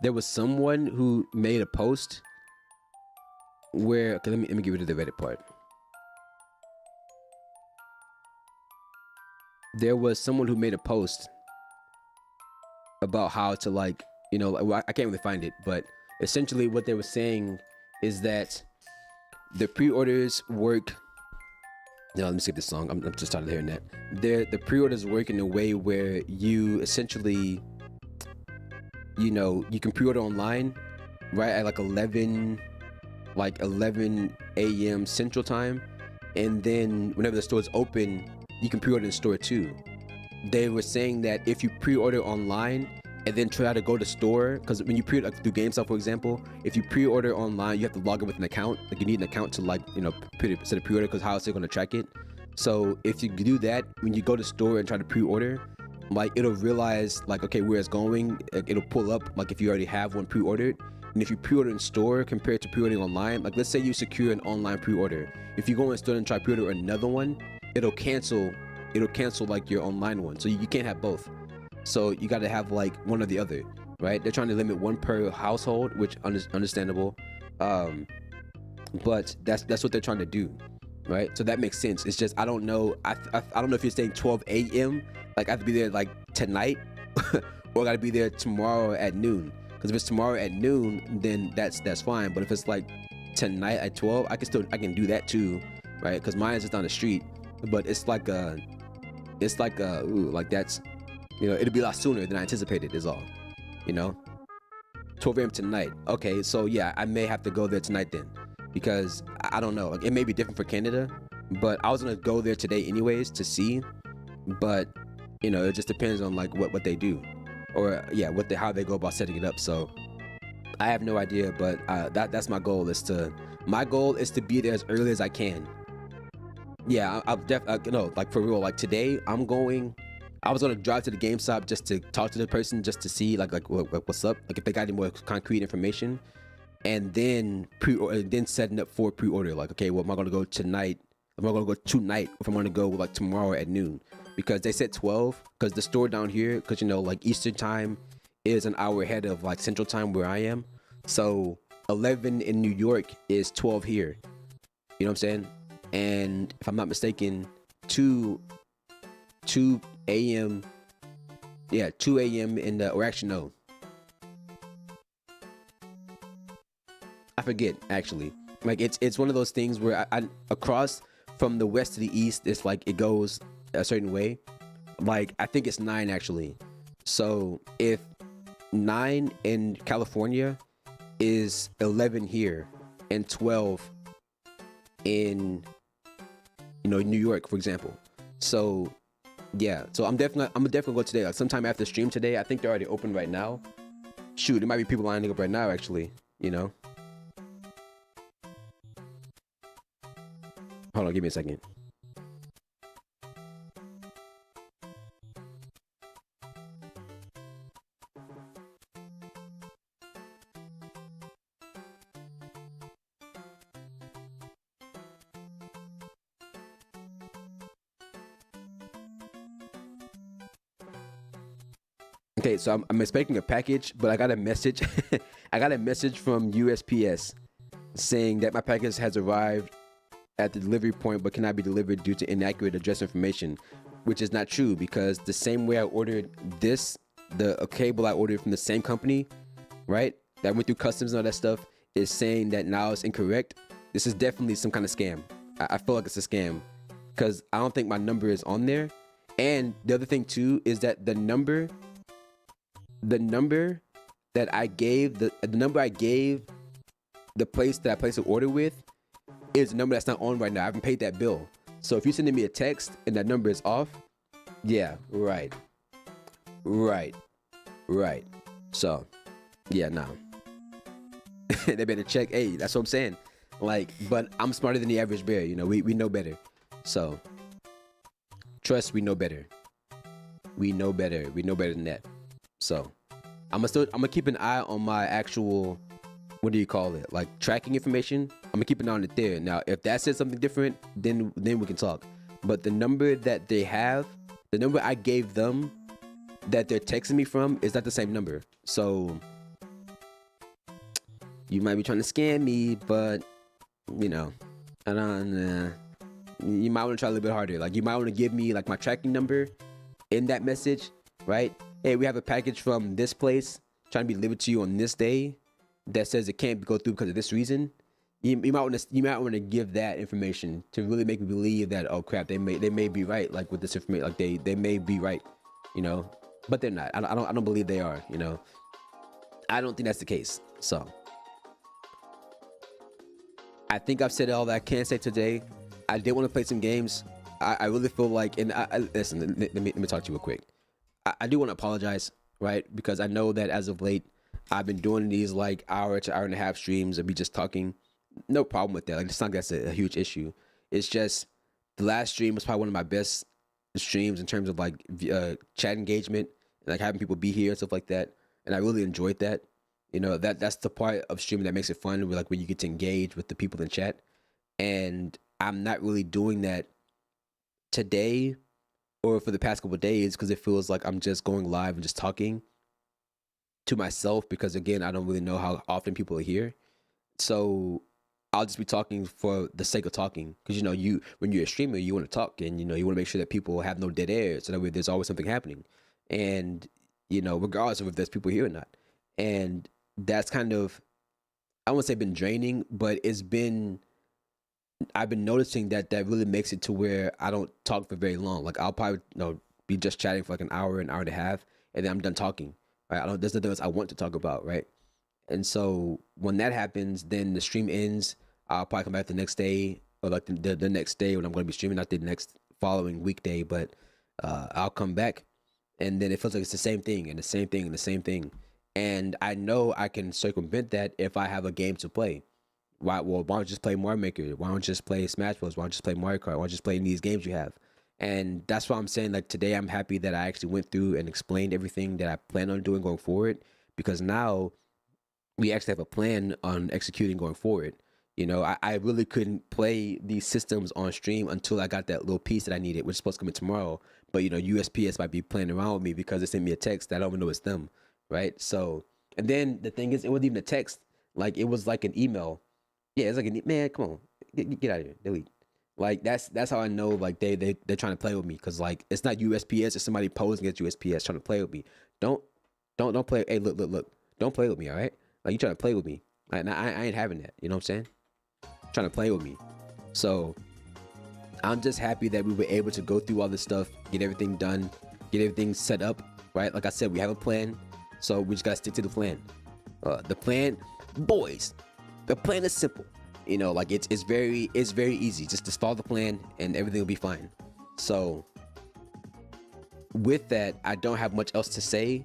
there was someone who made a post where, okay, let me give you the Reddit part. There was someone who made a post about how to, like, you know, well, I can't really find it, but essentially what they were saying is that the pre-orders work. No, let me skip this song. I'm just started hearing that. The pre-orders work in a way where you essentially, you know, you can pre-order online, right, at like 11 a.m. Central Time, and then whenever the store's open, you can pre-order in store too. They were saying that if you pre-order online and then try to go to store, because when you pre-order, like through GameStop, for example, if you pre-order online, you have to log in with an account. Like, you need an account to, like, you know, set a pre-order, because how else they're going to track it. So if you do that, when you go to store and try to pre-order, like, it'll realize, like, okay, where it's going. It'll pull up, like, if you already have one pre-ordered. And if you pre-order in store compared to pre-ordering online, like, let's say you secure an online pre-order, if you go in store and try to pre-order another one, it'll cancel like your online one. So you can't have both. So you got to have like one or the other, right? They're trying to limit one per household, which understandable. But that's what they're trying to do, right? So that makes sense. It's just, I don't know. I don't know if you're saying 12 a.m. like I have to be there like tonight, or I got to be there tomorrow at noon. Because if it's tomorrow at noon, then that's fine. But if it's like tonight at 12, I can do that too, right? Because mine is just on the street. But it's like ooh, like that's, you know, it'll be a lot sooner than I anticipated is all, you know. 12 a.m. tonight. Okay, so yeah, I may have to go there tonight then, because I don't know. Like, it may be different for Canada, but I was gonna go there today anyways to see. But you know, it just depends on like what they do, or yeah, how they go about setting it up. So I have no idea, but that's my goal. My goal is to be there as early as I can. Yeah, I'll definitely, no, like for real, like today I was gonna drive to the GameStop just to talk to the person, just to see like what's up, like if they got any more concrete information, and then setting up for pre-order. Like, okay, well, am I gonna go tonight? Am I gonna go tonight? If I'm gonna go like tomorrow at noon? Because they said 12, because the store down here, because you know, like Eastern time is an hour ahead of like Central time where I am, so 11 in New York is 12 here. You know what I'm saying? And if I'm not mistaken, 2 a.m. Yeah, 2 a.m. in the, or actually no, I forget actually. Like, it's one of those things where I across from the west to the east, it's like it goes a certain way. Like, I think it's 9 actually. So if 9 in California is 11 here and 12 in, you know, New York, for example. So yeah, so I'm definitely gonna go today, like sometime after stream today. I think they're already open right now. Shoot, there might be people lining up right now actually, you know. Hold on, give me a second. Okay, so I'm expecting a package, but I got a message. I got a message from USPS saying that my package has arrived at the delivery point but cannot be delivered due to inaccurate address information, which is not true, because the same way I ordered this, the cable I ordered from the same company, right, that went through customs and all that stuff, is saying that now it's incorrect. This is definitely some kind of scam. I feel like it's a scam, because I don't think my number is on there. And the other thing too is that the number that I gave, the number I gave the place that I placed the order with is a number that's not on right now. I haven't paid that bill. So if you're sending me a text and that number is off, yeah, right. So, yeah, no. They better check. Hey, that's what I'm saying. Like, but I'm smarter than the average bear. You know, we know better. So, trust, we know better. We know better. We know better than that. So, I'm gonna keep an eye on my actual, what do you call it? Like tracking information. I'm gonna keep an eye on it there. Now, if that says something different, then we can talk. But the number that they have, the number I gave them, that they're texting me from, is not the same number. So you might be trying to scam me, but you know, I don't. You might want to try a little bit harder. Like you might want to give me like my tracking number in that message, right? Hey, we have a package from this place trying to be delivered to you on this day that says it can't go through because of this reason. You might want to give that information to really make me believe that, oh crap, they may be right, like with this information, like they may be right, you know, but they're not. I don't believe they are, you know. I don't think that's the case. So I think I've said all that I can say today. I did want to play some games. I really feel like, and listen, let me talk to you real quick. I do want to apologize, right? Because I know that as of late, I've been doing these like hour to hour and a half streams of me just talking. No problem with that. Like, it's not that's a huge issue. It's just the last stream was probably one of my best streams in terms of like chat engagement and like having people be here and stuff like that. And I really enjoyed that. You know, that's the part of streaming that makes it fun, like when you get to engage with the people in chat. And I'm not really doing that today or for the past couple of days because it feels like I'm just going live and just talking to myself because, again, I don't really know how often people are here. So I'll just be talking for the sake of talking because, you know, when you're a streamer, you want to talk and, you know, you want to make sure that people have no dead air so that way there's always something happening. And, you know, regardless of if there's people here or not. And that's kind of, I won't say been draining, but I've been noticing that really makes it to where I don't talk for very long. Like I'll probably, you know, be just chatting for like an hour and a half, and then I'm done talking. Right? There's nothing else I want to talk about, right? And so when that happens, then the stream ends. I'll probably come back the next day, or like the next day when I'm going to be streaming, not the next following weekday, but I'll come back, and then it feels like it's the same thing and the same thing and the same thing. And I know I can circumvent that if I have a game to play. Why don't you just play Mario Maker? Why don't you just play Smash Bros? Why don't you just play Mario Kart? Why don't you just play these games you have? And that's why I'm saying, like, today I'm happy that I actually went through and explained everything that I plan on doing going forward, because now we actually have a plan on executing going forward. You know, I really couldn't play these systems on stream until I got that little piece that I needed, which is supposed to come in tomorrow. But, you know, USPS might be playing around with me because they sent me a text that I don't even know it's them, right? So, and then the thing is, it wasn't even a text. Like, it was like an email. Yeah, it's like, man, come on, get out of here, delete. Like that's how I know like they're trying to play with me, because like it's not USPS, it's somebody posing against USPS trying to play with me. Don't play. Hey, look, don't play with me, all right? Like you trying to play with me, like, I ain't having that. You know what I'm saying? Trying to play with me. So I'm just happy that we were able to go through all this stuff, get everything done, get everything set up, right? Like I said, we have a plan, so we just gotta stick to the plan. The plan, boys. The plan is simple, you know, like it's very easy. Just follow the plan and everything will be fine. So with that, I don't have much else to say.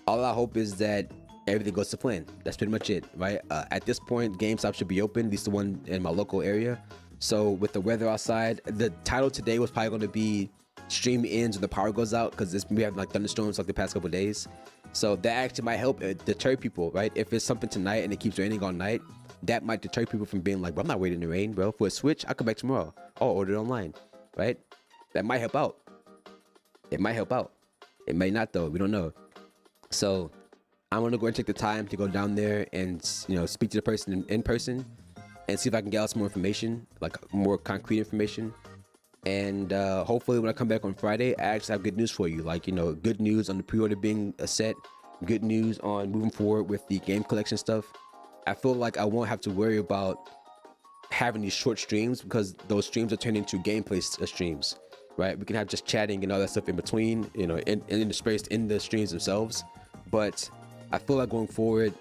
All I hope is that everything goes to plan. That's pretty much it, right? At this point, GameStop should be open, at least the one in my local area. So with the weather outside, the title today was probably going to be stream ends when the power goes out, because we have like thunderstorms like the past couple of days. So that actually might help deter people, right? If it's something tonight and it keeps raining all night, that might deter people from being like, bro, I'm not waiting in the rain, bro. For a Switch, I'll come back tomorrow. I'll order it online, right? That might help out. It might help out. It may not, though. We don't know. So I'm going to go and take the time to go down there and, you know, speak to the person in person and see if I can get out some more information, like more concrete information. And hopefully when I come back on Friday, I actually have good news for you. Like, you know, good news on the pre-order being a set, good news on moving forward with the game collection stuff. I feel like I won't have to worry about having these short streams, because those streams are turned into gameplay streams, right? We can have just chatting and all that stuff in between, you know, interspersed in the streams themselves. But I feel like going forward,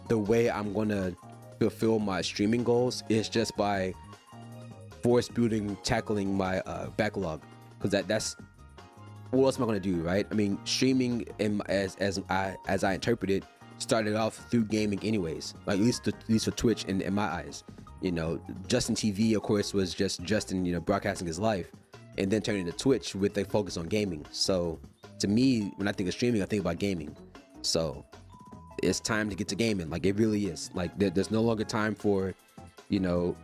the way I'm going to fulfill my streaming goals is just by force building, tackling my backlog, because that's what else am I gonna do, right? I mean, streaming as I interpret it started off through gaming, anyways. Like at least for Twitch in my eyes. You know, Justin TV, of course, was just Justin, you know, broadcasting his life, and then turning to Twitch with a focus on gaming. So to me, when I think of streaming, I think about gaming. So it's time to get to gaming. Like, it really is. Like, there's no longer time for, you know,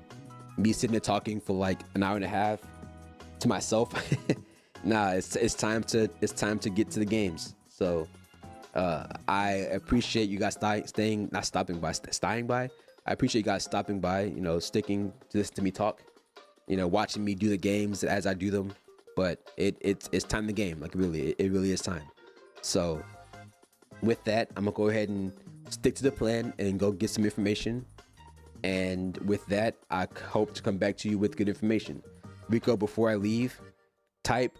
me sitting there talking for like an hour and a half to myself. Nah, it's time to get to the games. So I appreciate you guys staying by. I appreciate you guys stopping by, you know, sticking to this, to me talk, you know, watching me do the games as I do them. But it's time to game. Like, really, it really is time. So with that, I'm gonna go ahead and stick to the plan and go get some information. And with that, I hope to come back to you with good information. Rico, before I leave, type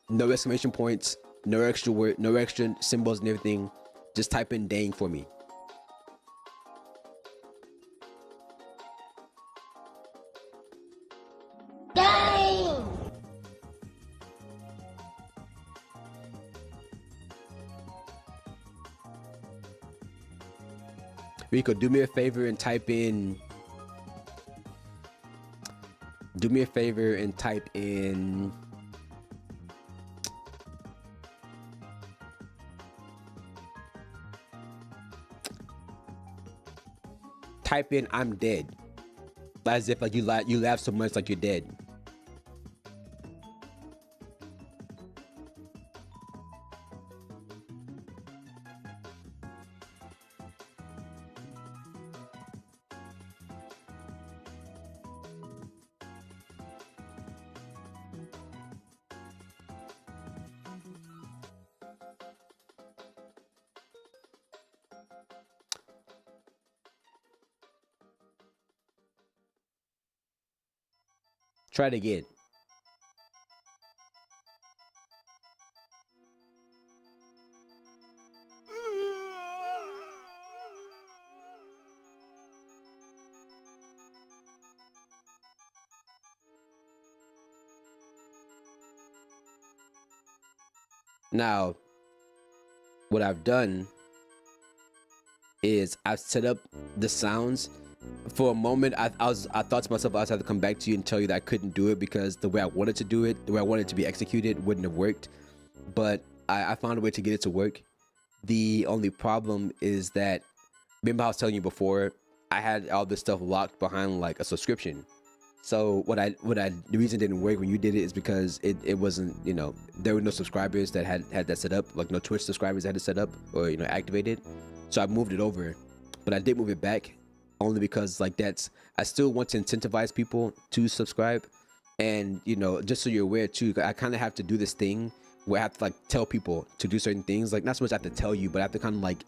no exclamation points, no extra word, no extra symbols and everything. Just type in dang for me. Dang! Rico, do me a favor and type in. Do me a favor and type in. Type in "I'm dead," as if like you laugh so much like you're dead. Try it again. Now, what I've done is I've set up the sounds. For a moment, I thought to myself I was have to come back to you and tell you that I couldn't do it because the way I wanted to do it, the way I wanted it to be executed, wouldn't have worked. But I found a way to get it to work. The only problem is that, remember how I was telling you before, I had all this stuff locked behind like a subscription. So the reason it didn't work when you did it is because it wasn't, you know, there were no subscribers that had that set up, like no Twitch subscribers that had it set up or, you know, activated. So I moved it over, but I did move it back only because like I still want to incentivize people to subscribe. And, you know, just so you're aware too, I kind of have to do this thing where I have to like tell people to do certain things. Like, not so much I have to tell you, but I have to kind of like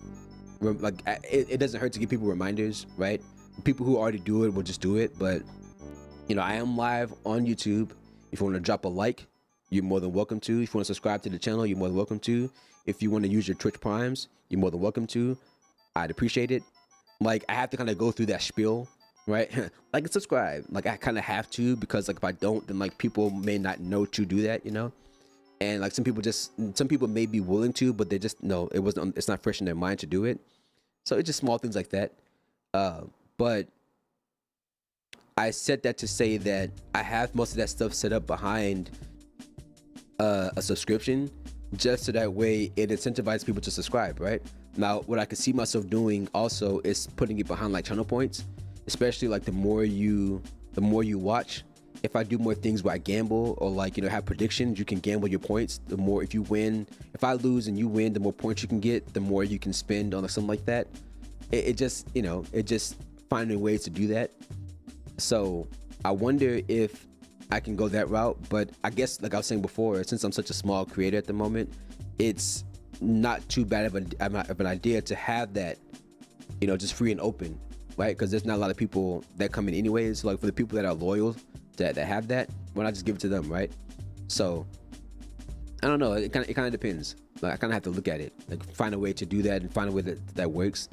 it doesn't hurt to give people reminders, right? People who already do it will just do it. But, you know, I am live on YouTube. If you want to drop a like, you're more than welcome to. If you want to subscribe to the channel, you're more than welcome to. If you want to use your Twitch Primes, you're more than welcome to. I'd appreciate it. Like, I have to kind of go through that spiel, right? Like, subscribe. Like, I kind of have to, because like if I don't, then like people may not know to do that, you know. And like some people may be willing to, but they just know it's not fresh in their mind to do it. So it's just small things like that. But I said that to say that I have most of that stuff set up behind a subscription, just so that way it incentivizes people to subscribe, right? Now, what I could see myself doing also is putting it behind like channel points, especially like the more you watch. If I do more things where I gamble or like, you know, have predictions, you can gamble your points. The more, if you win, if I lose and you win, the more points you can get, the more you can spend on something like that. It just, you know, it just finding ways to do that. So I wonder if I can go that route. But I guess, like I was saying before, since I'm such a small creator at the moment, it's not too bad of an idea to have that, you know, just free and open, right? Because there's not a lot of people that come in anyways. So like for the people that are loyal that have that, why not just give it to them, right? So I don't know, it kind of depends. Like, I kind of have to look at it, like find a way to do that and find a way that works.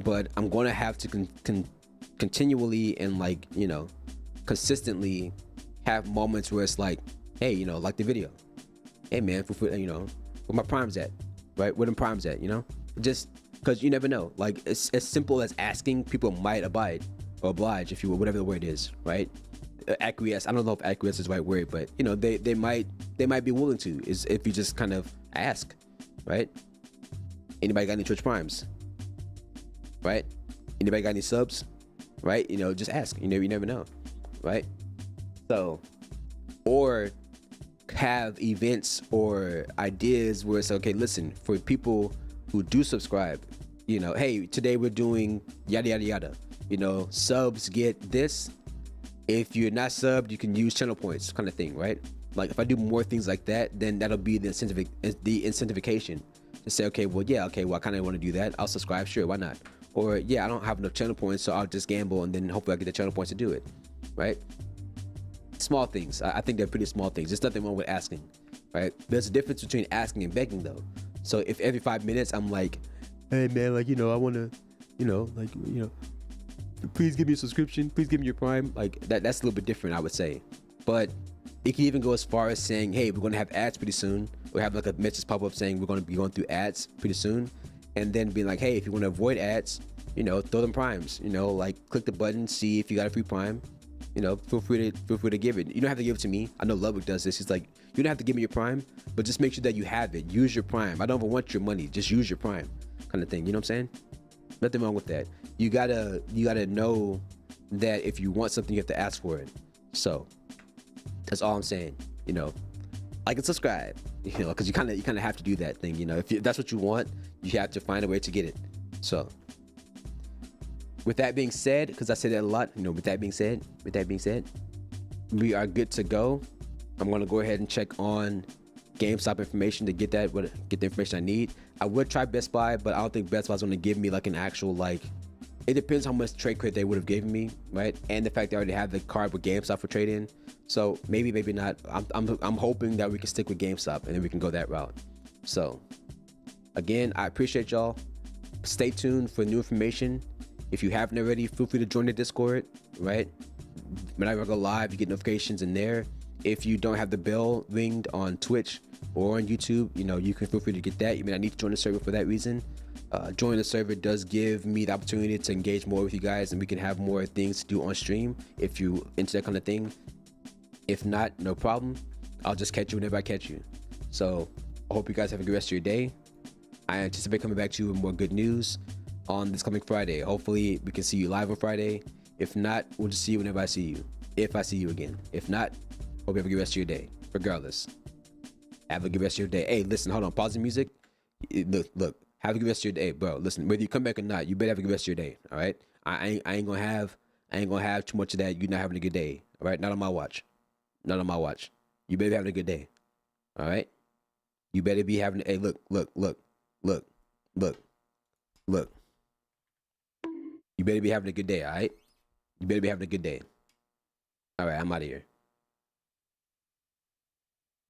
But I'm going to have to continually and like, you know, consistently have moments where it's like, hey, you know, like the video. Hey man, you know, where my primes at, right? Where them primes at, you know? Just because you never know. Like, it's as simple as asking. People might abide or oblige, if you will, whatever the word is, right? Acquiesce. I don't know if acquiesce is the right word, but you know, they might be willing to, is if you just kind of ask, right? Anybody got any Twitch primes, right? Anybody got any subs, right? You know, just ask. You never know, right? So, or have events or ideas where it's okay, listen, for people who do subscribe, you know, hey, today we're doing yada yada yada, you know, subs get this. If you're not subbed, you can use channel points, kind of thing, right? Like if I do more things like that, then that'll be the incentivization to say, okay, well, yeah, okay, well, I kind of want to do that. I'll subscribe, sure, why not? Or yeah, I don't have enough channel points, so I'll just gamble and then hopefully I get the channel points to do it, right? Small things. I think they're pretty small things. There's nothing wrong with asking, right? There's a difference between asking and begging, though. So if every 5 minutes I'm like, hey man, like, you know, I want to, you know, like, you know, please give me a subscription, please give me your prime, like that's a little bit different, I would say. But it can even go as far as saying, hey, we're going to have ads pretty soon, or have like a message pop up saying we're going to be going through ads pretty soon, and then being like, hey, if you want to avoid ads, you know, throw them primes, you know, like click the button, see if you got a free prime, you know, feel free to give it. You don't have to give it to me. I know Ludwig does this. He's like, you don't have to give me your prime, but just make sure that you have it. Use your prime. I don't even want your money. Just use your prime, kind of thing. You know what I'm saying? Nothing wrong with that. You gotta know that if you want something, you have to ask for it. So that's all I'm saying. You know, like and subscribe. You know, because you kind of have to do that thing. You know, if that's what you want, you have to find a way to get it. So with that being said, because I say that a lot, you know, with that being said, we are good to go. I'm gonna go ahead and check on GameStop information to get the information I need. I would try Best Buy, but I don't think Best Buy's gonna give me like an actual, like, it depends how much trade credit they would have given me, right? And the fact they already have the card with GameStop for trade in. So maybe not. I'm hoping that we can stick with GameStop and then we can go that route. So again, I appreciate y'all. Stay tuned for new information. If you haven't already, feel free to join the Discord, right? Whenever I go live, you get notifications in there. If you don't have the bell ringed on Twitch or on YouTube, you know, you can feel free to get that. You may not need to join the server for that reason. Joining the server does give me the opportunity to engage more with you guys, and we can have more things to do on stream if you into that kind of thing. If not, no problem. I'll just catch you whenever I catch you. So I hope you guys have a good rest of your day. I anticipate coming back to you with more good news on this coming Friday. Hopefully we can see you live on Friday. If not, we'll just see you whenever I see you. If I see you again. If not, hope you have a good rest of your day. Regardless, have a good rest of your day. Hey, listen, hold on. Pause the music. Look. Have a good rest of your day, bro. Listen, whether you come back or not, you better have a good rest of your day. All right. I ain't gonna have too much of that. You not having a good day. All right. Not on my watch. Not on my watch. You better be having a good day. All right. You better be having. Hey, look. You better be having a good day. All right. You better be having a good day. All right. I'm out of here.